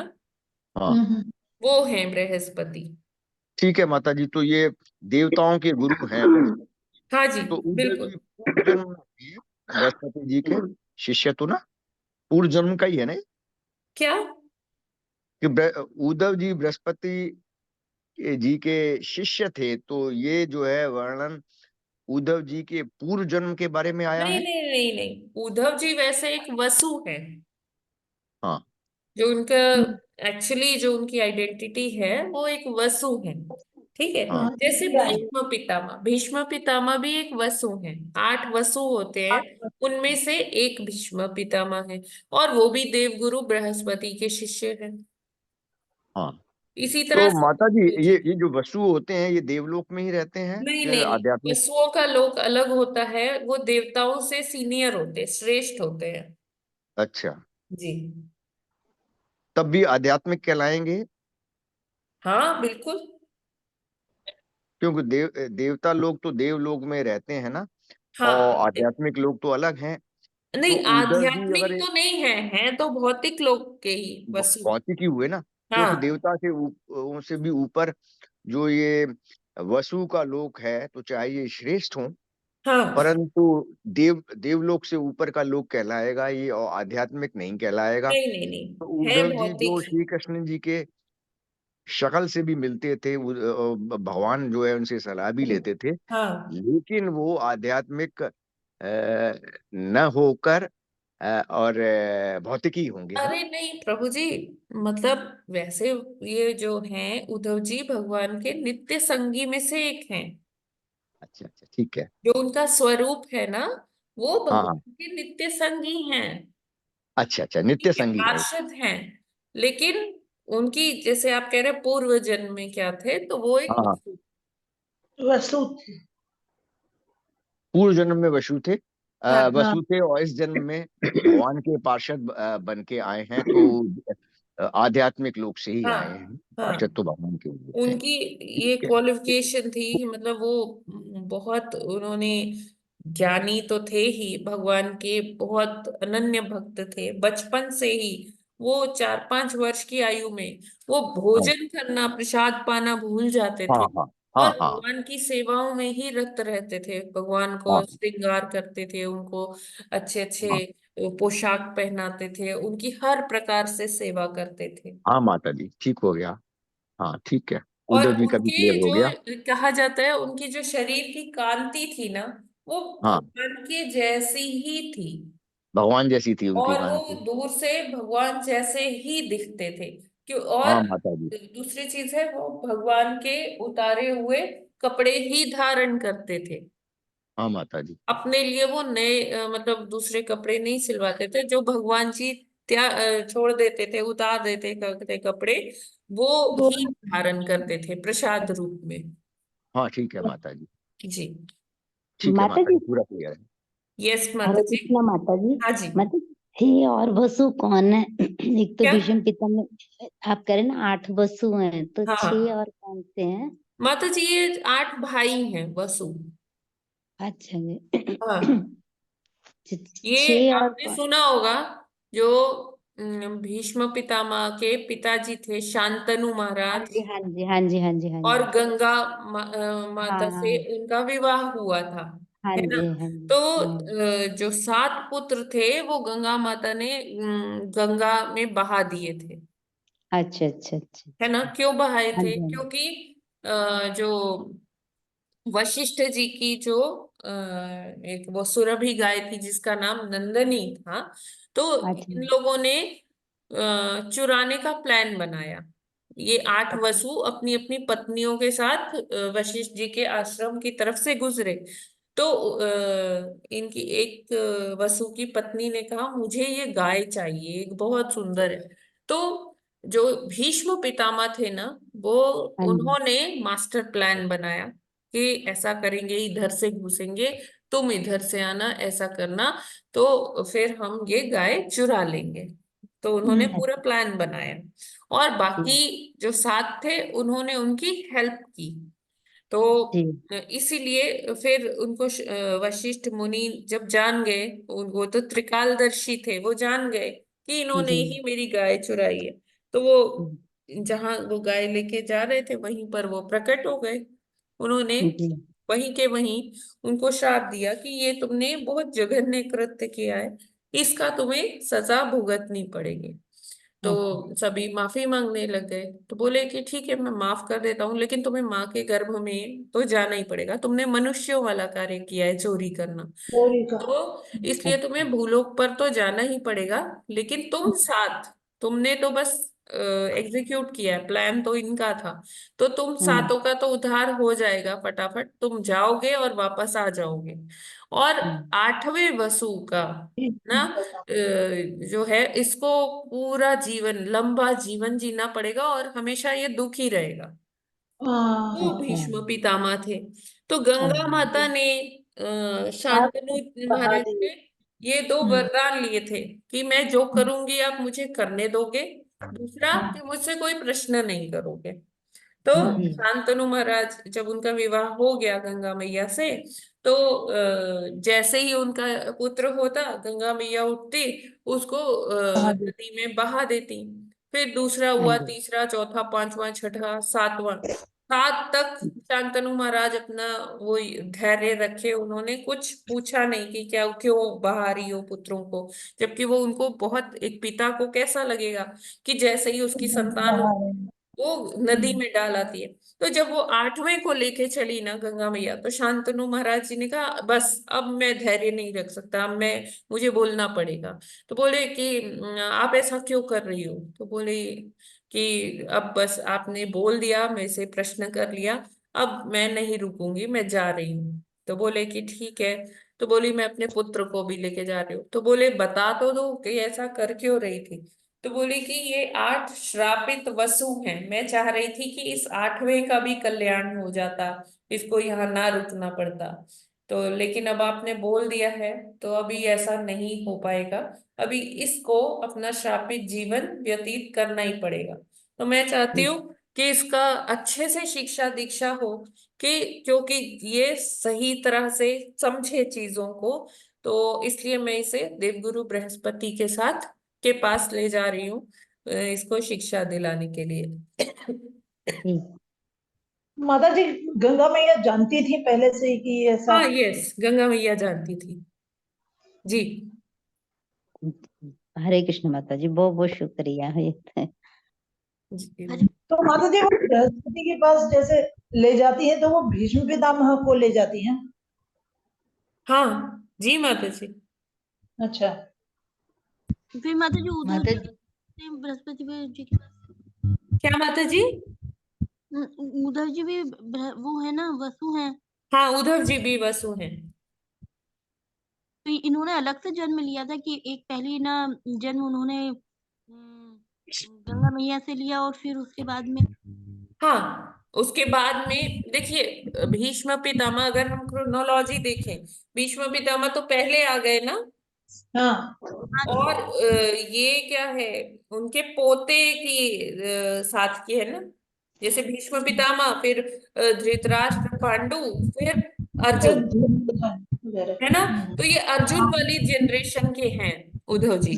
हाँ। वो हैं बृहस्पति। ठीक है माता जी, तो ये देवताओं के गुरु हैं बृहस्पति। हाँ जी, तो उधर बिल्कुल। जी पूर्व जन्म में भी बृहस्पति जी के शिष्य तो ना, पूर्व जन्म का ही है ना ये? क्या? कि उद्धव जी बृहस्पति जी के शिष्य थे, तो ये जो है वर्णन उद्धव जी के पूर्व जन्म के बारे में आया नहीं है? नहीं नहीं नहीं, उद्धव जी वैसे एक वसु है। हाँ। जो उनका एक्चुअली जो उनकी आइडेंटिटी है वो एक वसु है। ठीक है। हाँ। जैसे भीष्म पितामह भी एक वसु है। 8 वसु होते हैं, उनमें से एक भीष्म पितामह है। और वो भी देवगुरु बृहस्पति के शिष्य हैं। हाँ। इसी तो तरह से माता जी, उद्धव जी ये जो वसु होते हैं ये देवलोक में ही रहते हैं नहीं कि नहीं, आध्यात्मिक? वसुओं का लोक अलग होता है। वो देवताओं से सीनियर होते हैं, श्रेष्ठ होते हैं। अच्छा। जी तब भी आध्यात्मिक कहलाएंगे? हाँ बिल्कुल। क्योंकि देवता लोग तो देवलोक में रहते हैं ना, और हाँ आध्यात्मिक लोग तो अलग हैं। तो नहीं, उधर भी आध्यात्मिक अगर तो नहीं है, हैं तो भौतिक लोक के ही वसु। भौतिक ही हुए ना, क्योंकि हाँ देवता से उनसे भी ऊपर जो ये वसु का लोक है, तो चाहे ये श्रेष्ठ हो, हाँ परंतु देवलोक से ऊपर का लोक कहलाएगा ये, और आध्यात्मिक नहीं कहलाएगा। नहीं नहीं तो नहीं, है उद्धव जी भौतिक जो ही। श्री कृष्ण जी के शक्ल से भी मिलते थे, भगवान जो है उनसे सलाह भी लेते थे, हाँ लेकिन वो आध्यात्मिक न होकर और भौतिक ही होंगे, है ना? अरे नहीं प्रभु जी, मतलब वैसे ये जो हैं उद्धव जी भगवान के नित्य संगी में से एक हैं। अच्छा अच्छा, ठीक है। जो उनका स्वरूप है ना, वो हाँ हाँ। भगवान के नित्य संगी हैं। अच्छा अच्छा, नित्य ठीक है, संगी है। पार्षद हैं। लेकिन उनकी जैसे आप कह रहे हैं पूर्व जन्म में क्या थे, तो वो एक हाँ हाँ। वसु। वसु थे। पूर्व जन्म में वसु थे, हाँ हाँ। वसु थे, और इस जन्म में भगवान के पार्षद बन के आए हैं, तो आध्यात्मिक लोक से ही हाँ आए हैं। पार्षद हाँ। तो भगवान के हुए थे। उनकी ये ठीक है। क्वालिफिकेशन थी, मतलब वो बहुत उन्होंने ज्ञानी तो थे ही, भगवान के बहुत अनन्य भक्त थे बचपन से ही। वो 4-5 वर्ष की आयु में वो हाँ भोजन करना, प्रसाद पाना भूल जाते हाँ थे। हाँ और हाँ हाँ भगवान की सेवाओं में ही रत रहते थे, भगवान को हाँ श्रृंगार करते थे, उनको अच्छे हाँ अच्छे पोशाक पहनाते थे, उनकी हर प्रकार से सेवा करते थे। हाँ माता जी, ठीक हो गया। हाँ ठीक है, और उद्धव जी का भी उनके क्लियर हो जो गया। कहा जाता है, उनकी जो शरीर की कांति थी ना, वो हाँ, भगवान के जैसी ही थी। भगवान जैसी थी उनकी और वो कांति। दूर से भगवान जैसे ही दिखते थे। क्यों? हाँ और माता जी। दूसरी चीज है, वो भगवान के उतारे हुए कपड़े ही धारण करते थे। हाँ माता जी। अपने लिए वो नए मतलब दूसरे कपड़े नहीं सिलवाते थे। जो भगवान जी छोड़ देते थे, उतार देते थे कपड़े, वो वो ही धारण करते थे प्रसाद रूप में। हाँ ठीक है माता जी। जी। ठीक है माता माता जी। जी, पूरा क्लियर है। यस हरे माता जी। कृष्णा माता जी। हाँ जी। माता जी, हे और वसु कौन है? एक तो क्या? भीष्म पितामह, आप कह रहे ना 8 वसु हैं, तो हाँ 6 और कौन से हैं? माता जी, ये 8 भाई हैं वसु। अच्छा जी। हाँ, ये 6 और आपने कौन? सुना होगा। जो भीष्म पितामह के पिताजी थे शांतनु हाँ महाराज, जी हाँ जी हाँ जी हाँ जी हाँ और जी। गंगा हाँ माता से हाँ उनका विवाह हुआ था, हाँ है ना। जी हाँ जी तो हाँ। जो 7 पुत्र थे वो गंगा माता ने गंगा में बहा दिए थे, अच्छा अच्छा अच्छा है ना। अच्छा। क्यों बहाए हाँ थे? जी हाँ जी। क्योंकि जो वशिष्ठ जी की जो एक वो सुरभि गाय थी जिसका नाम नंदनी था, तो अच्छा इन लोगों ने चुराने का प्लान बनाया। ये 8 वसु अपनी अपनी पत्नियों के साथ वशिष्ठ जी के आश्रम की तरफ से गुजरे। तो इनकी एक वसु की पत्नी ने कहा, मुझे ये गाय चाहिए, एक बहुत सुंदर है। तो जो भीष्म पितामह थे ना, वो हाँ जी उन्होंने मास्टर प्लान बनाया कि ऐसा करेंगे, इधर से घुसेंगे, तुम इधर से आना, ऐसा करना, तो फिर हम ये गाय चुरा लेंगे। तो उन्होंने पूरा अच्छा, प्लान बनाया। और बाकी ठीक। जो साथ थे उन्होंने उनकी हेल्प की। तो जी इसीलिए फिर उनको वशिष्ठ मुनि जब जान गए, वो तो त्रिकालदर्शी थे, वो जान गए कि इन्होंने जी ही मेरी गाय चुराई है। तो वो जहां वो गाय लेके जा रहे थे वहीं पर वो प्रकट हो गए। उन्होंने जी वहीं के वहीं उनको श्राप दिया कि ये तुमने बहुत जघन्य कृत्य किया है, इसका तुम्हें सजा भुगतनी पड़ेगी। तो सभी माफी मांगने लग गए। तो बोले कि ठीक है, मैं माफ कर देता हूँ, लेकिन तुम्हें माँ के गर्भ में तो जाना ही पड़ेगा। तुमने मनुष्यों वाला कार्य किया है, चोरी करना, चोरी का। तो इसलिए तुम्हें भूलोक पर तो जाना ही पड़ेगा। लेकिन तुम साथ, तुमने तो बस एग्जीक्यूट किया है, प्लान तो इनका था। तो तुम सातों का तो उद्धार हो जाएगा फटाफट, तुम जाओगे और वापस आ जाओगे। और आठवें वसु का ना जो है, इसको पूरा जीवन, लंबा जीवन जीना पड़ेगा और हमेशा ये दुखी रहेगा। वो हाँ। भीष्म पितामह थे। तो गंगा माता ने आप शांतनु बहा महाराज दिए। से ये दो हम्म, वरदान लिए थे कि मैं जो करूंगी आप मुझे करने दोगे, दूसरा कि मुझसे कोई प्रश्न नहीं करोगे। तो शांतनु महाराज, जब उनका विवाह हो गया गंगा मैया से, तो जैसे ही उनका पुत्र होता, गंगा मैया उठती, उसको बहा दिए। नदी में बहा देती। फिर दूसरा हुआ, तीसरा, चौथा, पांचवा, छठा, सातवां, सात तक शांतनु महाराज अपना वो धैर्य रखे। उन्होंने कुछ पूछा नहीं कि क्या, क्यों बहा रही हो पुत्रों को, जबकि वो उनको बहुत, एक पिता को कैसा लगेगा कि जैसे ही उसकी संतान बहा रहे हैं। वो नदी में डाल आती है। तो जब वो आठवें को लेके चली ना गंगा मैया, तो शांतनु महाराज जी ने कहा बस अब मैं धैर्य नहीं रख सकता, अब मैं, मुझे बोलना पड़ेगा। तो बोले कि आप ऐसा क्यों कर रही हो?" तो बोले कि अब बस आपने बोल दिया, मेरे से प्रश्न कर लिया, अब मैं नहीं रुकूंगी, मैं जा रही हूँ। तो बोले कि ठीक है। तो बोली मैं अपने पुत्र को भी लेके जा रही हूँ। तो बोले बता तो दो कि ऐसा कर क्यों रही थी। तो बोली कि ये 8 श्रापित वसु हैं, मैं चाह रही थी कि इस 8वें का भी कल्याण हो जाता, इसको यहाँ ना रुकना पड़ता। तो लेकिन अब आपने बोल दिया है, तो अभी ऐसा नहीं हो पाएगा। अभी इसको अपना श्रापित जीवन व्यतीत करना ही पड़ेगा। तो मैं चाहती हूँ कि इसका अच्छे से शिक्षा दीक्षा हो, कि क्योंकि ये सही तरह से समझे चीजों को। तो इसलिए मैं इसे देवगुरु बृहस्पति के पास ले जा रही हूँ, इसको शिक्षा दिलाने के लिए। माता जी, गंगा मैया जानती थी पहले से ही कि ऐसा। हाँ, यस, गंगा मैया जानती थी जी। हरे कृष्ण माता जी, बहुत बहुत शुक्रिया है। तो माता जी, वो बृहस्पति के पास जैसे ले जाती है, तो वो भीष्म पितामह को ले जाती है। हाँ जी माता जी। अच्छा। फिर माता जी उधर माता भी बृहस्पति जी के पास, क्या माता जी? उधर जी भी वो है ना, वसु है। हाँ, उधर जी भी वसु हैं। तो इन्होंने अलग से जन्म लिया था कि एक पहली ना जन्म उन्होंने गंगा मैया से लिया और फिर उसके बाद में। हाँ, उसके बाद में देखिए, भीष्म पितामह, अगर हम क्रोनोलॉजी देखें, भीष्म पितामह तो पहले आ गए ना। हाँ। और ये क्या है, उनके पोते की साथ की है ना। जैसे भीष्म पितामह, फिर धृतराष्ट्र, पांडु, फिर अर्जुन, है ना। तो ये अर्जुन वाली जनरेशन के हैं उद्धव जी।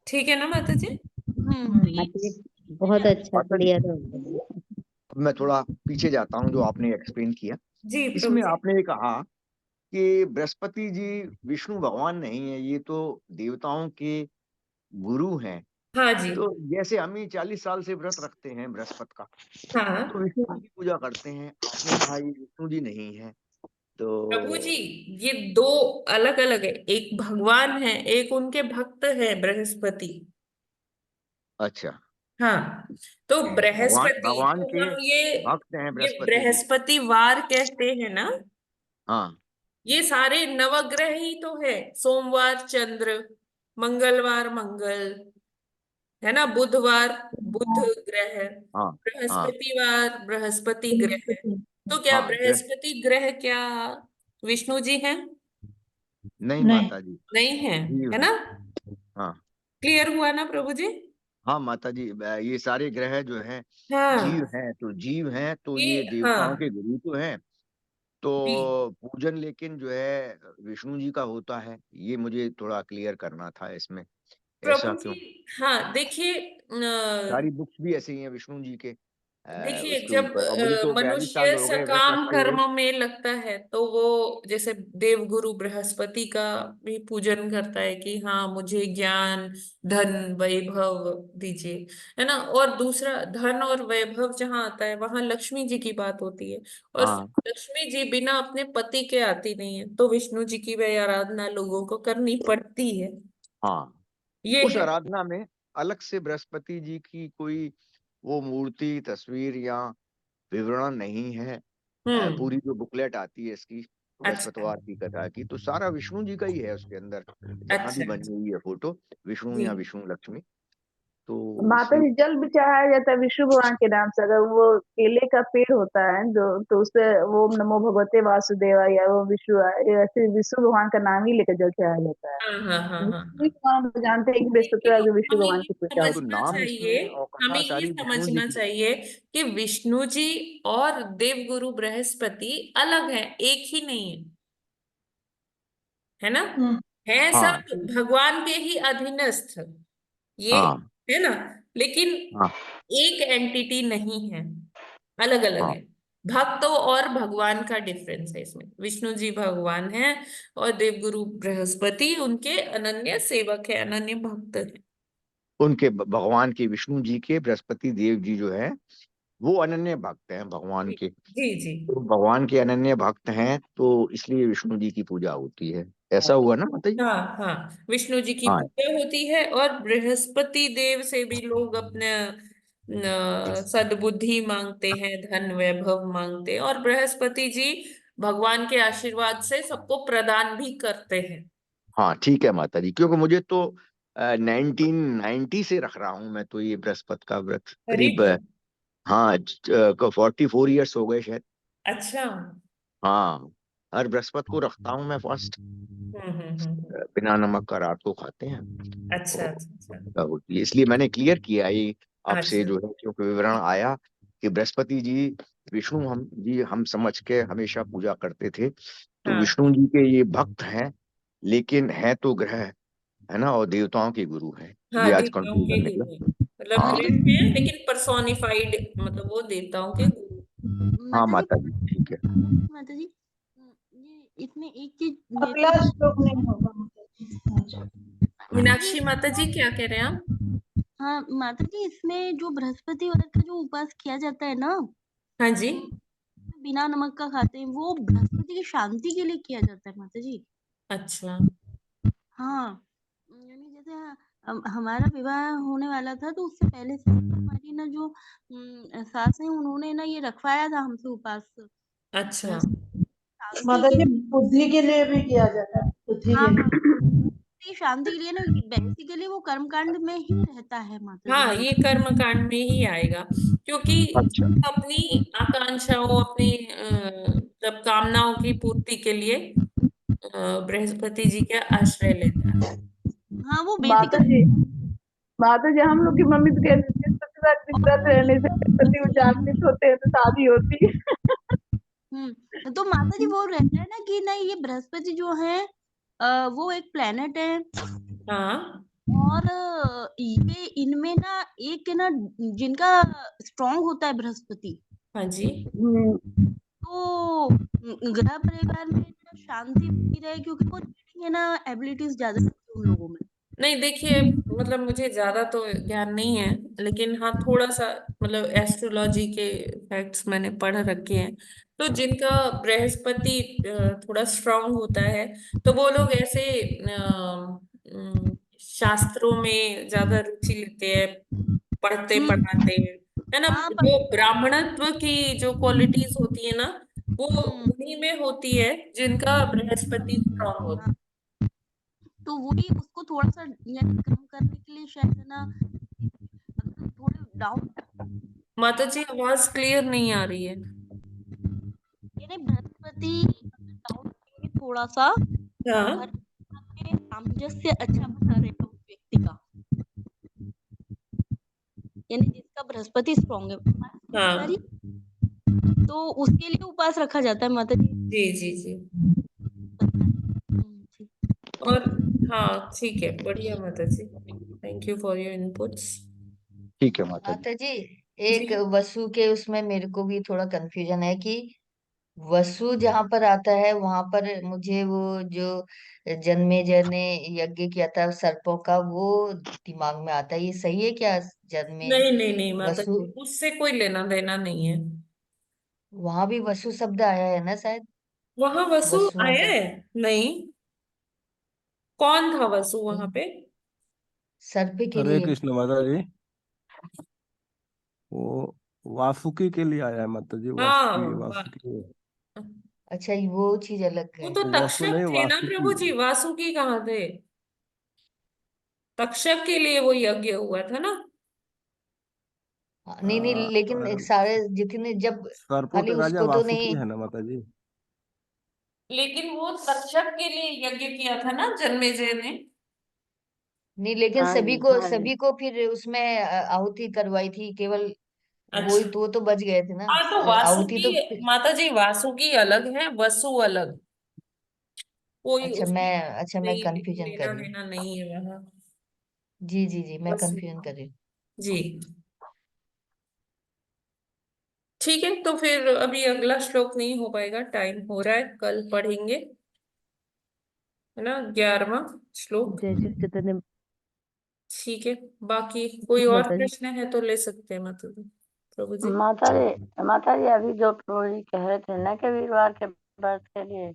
ठीक है ना माता जी? माता जी बहुत अच्छा, माता जी, क्लियर हो अब मैं थोड़ा पीछे जाता हूँ जो आपने एक्सप्लेन किया। जी प्रभु इसमें जी। आपने ये कहा कि बृहस्पति जी विष्णु भगवान नहीं है, ये तो देवताओं के गुरु हैं। हाँ जी। तो जैसे हम ही 40 साल से व्रत रखते हैं बृहस्पति का, हाँ तो विष्णु जी की पूजा करते हैं। आपने कहा ये विष्णु जी नहीं है, प्रभु जी, तो ये दो अलग अलग है। एक भगवान है, एक उनके भक्त है बृहस्पति। अच्छा, हाँ, तो भगवान बृहस्पति भगवान तो के हम भक्त हैं ये बृहस्पति जी। बृहस्पति वार कहते हैं ना। हाँ, ये सारे नवग्रह ही तो है। सोमवार चंद्र, मंगलवार मंगल, है ना, बुधवार बुध ग्रह, हाँ, हाँ, बृहस्पतिवार बृहस्पति ग्रह। तो क्या हाँ, बृहस्पति ग्रह क्या विष्णु जी हैं? नहीं नहीं। माता जी, नहीं है, जीव है है। ना। हाँ, क्लियर हुआ ना प्रभु जी? हाँ माता जी, ये सारे ग्रह जो हैं जीव हाँ, हैं, तो जीव हैं तो ये ये देवताओं के हाँ गुरु तो हैं। जी तो पूजन लेकिन जो है विष्णु जी का होता है, ये मुझे थोड़ा क्लियर करना था इसमें। ऐसा प्रभु जी। क्यों? हाँ देखिए, सारी बुक्स भी ऐसे ही हैं विष्णु जी के। देखिए, उसके जब ऊपर, और मुझे तो 42 साल मनुष्य हो गए व्रत सकाम रखे हुए। कर्म में लगता है तो वो जैसे देवगुरु बृहस्पति का भी पूजन करता है कि हाँ मुझे ज्ञान, धन, वैभव दीजिए, है ना। और दूसरा, धन और वैभव जहाँ आता है वहां लक्ष्मी जी की बात होती है, और हाँ लक्ष्मी जी बिना अपने पति के आती नहीं है, तो विष्णु जी की वह आराधना लोगों को करनी पड़ती है। हाँ, ये उस है। आराधना में अलग से बृहस्पति जी की कोई वो मूर्ति, तस्वीर या विवरण नहीं है। पूरी जो बुकलेट आती है इसकी अच्छा बृहस्पतिवार की कथा की, तो सारा विष्णु जी का ही है उसके अंदर, जहां भी अच्छा बनी हुई है फोटो, विष्णु जी। या विष्णु लक्ष्मी। तो माता इसलिए जी जल भी चढ़ाया जाता है विष्णु भगवान के नाम से। अगर वो केले का पेड़ होता है जो, तो उससे ओम नमो भगवते वासुदेवाय या वो विष्णु ऐसे विष्णु भगवान का नाम ही लेकर जल चढ़ाया जाता है। हाँ हाँ हाँ हाँ विष्णु हाँ। भगवान को जानते हैं कि बृहस्पतिवार देखिए, को विष्णु हमें भगवान ये की पूजा तो होती समझना नाम चाहिए, इसमें और हमें कथा ये सारी विष्णु जी समझना की। चाहिए कि विष्णु जी और देवगुरु बृहस्पति अलग है, एक ही नहीं है ना। हम्म। है हाँ सब भगवान के ही अधीनस्थ ये, हाँ है ना। लेकिन हाँ एक एंटिटी नहीं है, अलग अलग हाँ है। भक्तों और भगवान का डिफरेंस है इसमें। विष्णु जी भगवान है और देवगुरु बृहस्पति उनके अनन्य सेवक है, अनन्य भक्त है। उनके भगवान के, विष्णु जी के बृहस्पति देव जी जो है वो अनन्य भक्त हैं भगवान जी के। जी जी। तो भगवान के अनन्य भक्त हैं, तो इसलिए विष्णु जी की पूजा होती है। ऐसा हुआ ना माता जी? हाँ हाँ, विष्णु जी की हाँ पूजा होती है, और बृहस्पति देव से भी लोग अपने सद्बुद्धि मांगते हैं, धन वैभव मांगते हैं, और बृहस्पति जी भगवान के आशीर्वाद से सबको प्रदान भी करते हैं। हाँ ठीक है माता जी, क्योंकि मुझे तो 1990 से रख रहा हूँ मैं तो ये बृहस्पति का व्रत, वेरी करीब गुड। हाँ 44 ईयर्स हो गए शायद। अच्छा। हाँ, हर बृहस्पति को रखता हूँ मैं फास्ट। बिना नमक का रात को खाते हैं। अच्छा तो अच्छा अच्छा होती है, इसलिए मैंने क्लियर किया ये आपसे अच्छा। जो है, क्योंकि विवरण आया कि बृहस्पति जी विष्णु हम समझ के हमेशा पूजा करते थे, तो हाँ विष्णु जी के ये भक्त हैं, लेकिन है तो ग्रह, है ना, और देवताओं के गुरु हैं। हाँ, ये आज देवताओं के कंक्लूजन गुरु निकला। हैं, मतलब हाँ ग्रह हैं लेकिन पर्सोनिफाइड, मतलब वो देवताओं के गुरु। हाँ माता जी, माता जी ठीक है। माता जी, ये इसमें एक चीज मेरे अगला को, श्लोक नहीं होगा माता जी। अच्छा। मीनाक्षी माता जी क्या कह रहे हैं आप? हाँ माता जी, इसमें जो बृहस्पति वाला का जो उपास किया जाता है ना, हाँ जी। बिना नमक का खाते हैं, वो बृहस्पति की शांति के लिए किया जाता है माता जी। अच्छा हाँ, यानी जैसे हमारा विवाह होने वाला था, तो उससे पहले से हमारी ना जो सास है, उन्होंने ना ये रखवाया था हमसे उपास अच्छा शांति माता के। जी बुद्धि के लिए भी किया जाता है, बुद्धि हाँ के हाँ, लिए। ये शांति के लिए ना, बेसिकली वो कर्मकांड में ही रहता है माता जी। हाँ, ये कर्म कांड में ही आएगा, क्योंकि अच्छा अपनी आकांक्षाओं, अपनी जब कामनाओं की पूर्ति के लिए बृहस्पति जी का आश्रय लेता है। हाँ, वो माता बेसिकली। जी, माता जी हम लोग की मम्मी तो कहती थी बृहस्पतिवार दिन व्रत रहने से बृहस्पति उजागृत होते हैं तो शादी होती है। तो माता जी वो रहता है ना कि नहीं, ये बृहस्पति जो है वो एक प्लेनेट है, हाँ और ये इनमें ना एक है ना, जिनका स्ट्रांग होता है बृहस्पति, हाँ जी। तो ग्रह परिवार में ना शांति बनी रहे, क्योंकि वो है ना एबिलिटीज ज्यादा होती है उन लोगों में। नहीं देखिए, मतलब मुझे ज्यादा तो ज्ञान नहीं है, लेकिन हाँ थोड़ा सा, मतलब एस्ट्रोलॉजी के फैक्ट्स मैंने पढ़ रखे हैं। तो जिनका बृहस्पति थोड़ा स्ट्रांग होता है, तो वो लोग ऐसे शास्त्रों में ज्यादा रुचि लेते हैं, पढ़ते पढ़ाते हैं, है ना। हाँ जो ब्राह्मणत्व की जो क्वालिटीज होती है ना, वो हम्म, उन्हीं में होती है जिनका बृहस्पति स्ट्रांग होता हाँ, तो वही उसको थोड़ा सा यानी कम करने के लिए शायद है ना, अगर थोड़े डाउन, है। माता जी आवाज क्लियर नहीं आ रही है। यानी बृहस्पति डाउन करेंगे थोड़ा सा, तो हाँ घर में सामंजस्य अच्छा बना रहेगा उस व्यक्ति का, यानी जिसका बृहस्पति स्ट्रांग है। हाँ तो उसके लिए उपवास रखा जाता है माता जी। जी जी जी। जी। और हाँ ठीक है, बढ़िया माता जी, thank you for your inputs. ठीक है माता जी। माता जी एक जी वसु के उसमें मेरे को भी थोड़ा कंफ्यूजन है कि वसु जहां पर आता है वहां पर मुझे वो जो जन्मेजय ने यज्ञ किया था सर्पों का, वो दिमाग में आता है। ये सही है क्या? जन्मे नहीं नहीं नहीं माता वसु, जी, उससे कोई लेना देना नहीं है। वहां भी वसु शब्द आया है ना शायद, वहां वसु वसुओं आया का। है? नहीं, कौन था वसु वहां पे? सर्प के हरे लिए। कृष्ण माता जी। वो वासुकी के लिए आया है माता जी, हाँ वासुकी वासुकी। अच्छा, वो चीज अलग वो है। तो वसु तक्षक नहीं, थे ना वासुकी। प्रभु जी, वासुकी कहाँ थे? तक्षक के लिए वो यज्ञ हुआ था ना। हाँ, नहीं नहीं, लेकिन एक अ, सारे जितने जब सर्पों खाली के राजा उसको तो वासुकी नहीं। है ना माता जी। लेकिन वो तक्षक के लिए यज्ञ किया था ना जन्मेजय ने। नहीं, लेकिन हाँ सभी जी, को हाँ जी। सभी को फिर उसमें आहुति करवाई थी केवल। वो ही अच्छा। तो, वो तो बच गए थे ना। हाँ तो आहुति वासुकी, तो माता जी वासुकी अलग है, वसु अलग। कोई उसमें अच्छा मैं नहीं, कंफ्यूजन कर लेना रही हूँ। देना नहीं है वहां। जी जी जी, मैं वसु। कंफ्यूजन कर रही हूँ। जी ठीक है, तो फिर अभी अगला श्लोक नहीं हो पाएगा, टाइम हो रहा है, कल पढ़ेंगे, है ना, 11वां श्लोक। जय श्री चैतन्य। ठीक है, बाकी कोई और माता जी, प्रश्न है तो ले सकते हैं माता जी, प्रभु जी। माता जी अभी जो प्रभु जी कह रहे थे ना कि वीरवार के व्रत के लिए,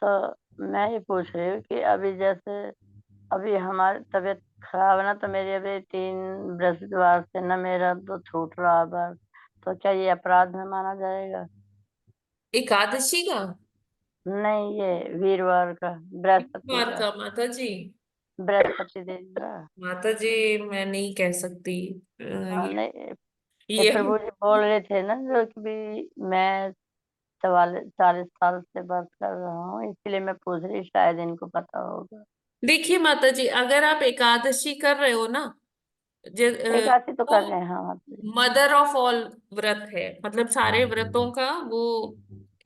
तो मैं ये पूछ रही हूँ कि अभी जैसे अभी हमारी तबीयत खराब है ना, तो मेरी अभी 3 बृहस्पतिवार से ना मेरा तो छूट रहा है व्रत, तो क्या ये अपराध में माना जाएगा? एकादशी का? नहीं, ये वीरवार का, बृहस्पति बार का, का माता जी? बृहस्पति दिन का। माता जी मैं नहीं कह सकती। हाँ, ये नहीं, ये ये प्रभु जी बोल रहे थे ना जो कि भी मैं 40 साल से व्रत कर रहा हूँ, इसलिए मैं पूछ रही, शायद इनको पता होगा। देखिए माता जी, अगर आप एकादशी कर रहे हो ना, एकादशी तो कर वो रहे हैं, हाँ माता जी। मदर ऑफ ऑल व्रत है, मतलब सारे व्रतों का वो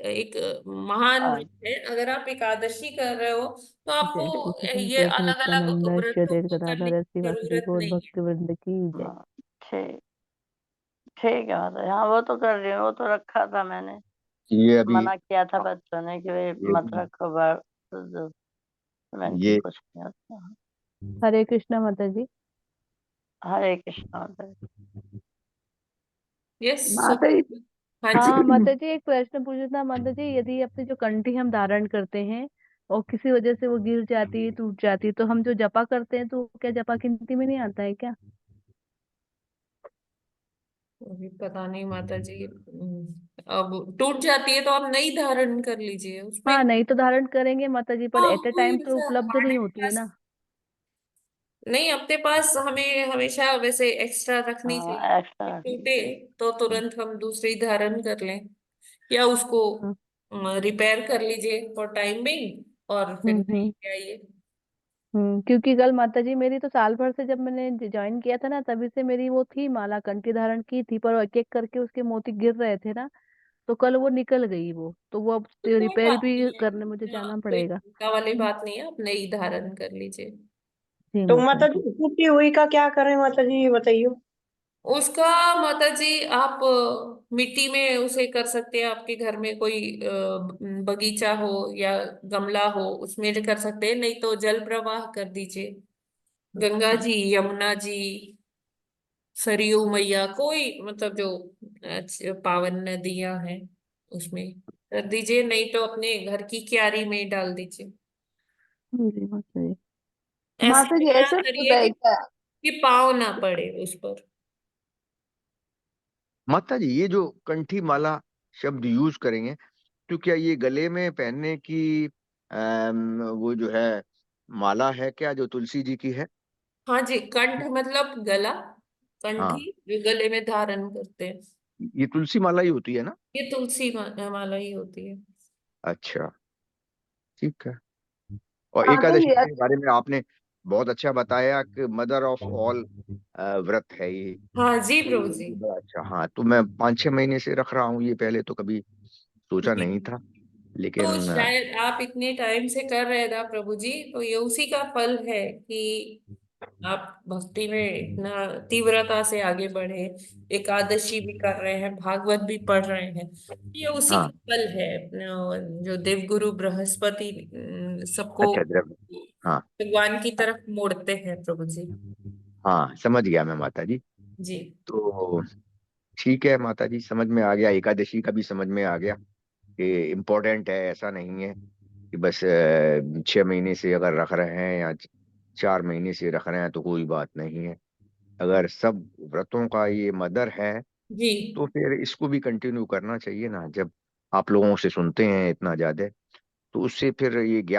एक महान हाँ, व्रत है। अगर आप एकादशी कर रहे हो तो जय श्री आपको कृष्ण ये जय श्री अलग अलग नित्यानंद श्री व्रतों अद्वैत को करने गदाधर की श्री वासुदेव जरूरत गौर नहीं है। भक्त वृंद की जय। हाँ, ठीक ठीक है माता जी, हाँ वो तो कर रही हूँ, वो तो रखा था मैंने, ये अभी मना किया था बच्चों ने कि भाई ये मत रखो व्रत, तो मैंने कहा ये कुछ नहीं होता। हरे कृष्णा माता जी। हरे कृष्णा माता जी। यस माता जी, हाँ जी। हाँ माता जी, एक प्रश्न पूछना था माता जी, यदि अपने जो कंठी हम धारण करते हैं और किसी वजह से वो गिर जाती है, टूट जाती है, तो हम जो जपा करते हैं तो क्या जपा गिनती में नहीं आता है क्या? अभी पता नहीं माता जी। अब टूट जाती है तो आप नई धारण कर लीजिए उसमें। हाँ, नहीं तो धारण करेंगे माता जी, पर हाँ एट अ कोई टाइम तो वैसा उपलब्ध हार्ड नहीं एंड होती है फास्ट ना। नहीं, अपने पास हमें हमेशा वैसे एक्स्ट्रा रखनी चाहिए। हाँ एक्स्ट्रा। टूटे तो तुरंत हम दूसरी धारण कर लें, या उसको हाँ। रिपेयर कर लीजिए फॉर टाइम बिंग, और फिर नई हम्म। ले आइए। क्योंकि कल माता जी मेरी तो साल भर से, जब मैंने ज्वाइन किया था ना, तभी से मेरी वो थी माला, कंठी धारण की थी, पर एक एक करके उसके मोती गिर रहे थे ना, तो कल वो निकल गई वो, तो वो अब तो कोई रिपेयर बात नहीं भी है। करने मुझे हाँ, जाना कोई पड़ेगा। चिंता वाली बात नहीं है, आप नई धारण कर लीजिए। जी तो माता माता जी। जी टूटी हुई का क्या करें माता जी, ये बताइए। उसका माता जी आप मिट्टी में उसे कर सकते हैं, आपके घर में कोई बगीचा हो या गमला हो उसमें कर सकते हैं, नहीं तो जल प्रवाह कर दीजिए, गंगा जी, यमुना जी, सरयू मैया, कोई मतलब जो पावन नदियां हैं उसमें कर दीजिए, नहीं तो अपने घर की क्यारी में डाल दीजिए। जी माता जी। ऐसा माता जी जमा ऐसे भी करिए होता है क्या? कि पाँव ना पड़े उस पर। माता जी, ये जो कंठी माला शब्द यूज करेंगे, तो क्या ये गले में पहनने की वो जो है माला है क्या, जो तुलसी जी की है? हाँ जी, कंठ मतलब गला, हाँ, कंठी जो गले में धारण करते हैं, ये तुलसी माला ही होती है ना? ये तुलसी माला ही होती है। अच्छा, ठीक है। और माता एकादशी जी के बारे में आपने बहुत अच्छा बताया कि मदर ऑफ ऑल व्रत है ये। हाँ जी प्रभु तो जी। ये बड़ा अच्छा। हाँ, तो मैं 5-6 महीने से रख रहा हूँ ये, पहले तो कभी सोचा जी नहीं था, तो लेकिन शायद आप इतने टाइम से कर रहे थे प्रभु जी, तो ये उसी का फल है कि आप भक्ति में इतना तीव्रता से आगे बढ़े, एकादशी भी कर रहे हैं, भागवत भी पढ़ रहे हैं, ये उसी हाँ का फल है। जो देवगुरु बृहस्पति सबको अच्छा द्रव्य, हाँ भगवान की तरफ मोड़ते हैं प्रभु जी। हाँ समझ गया मैं माता जी। जी तो ठीक है माता जी, समझ में आ गया, एकादशी का भी समझ में आ गया कि इम्पोर्टेंट है, ऐसा नहीं है कि बस 6 महीने से अगर रख रहे हैं या 4 महीने से रख रहे हैं तो कोई बात नहीं है। अगर सब व्रतों का ये मदर है जी तो फिर इसको भी कंटिन्यू करना चाहिए ना। जब आप लोगों से सुनते हैं इतना ज्यादा, तो उससे फिर ये ज्ञान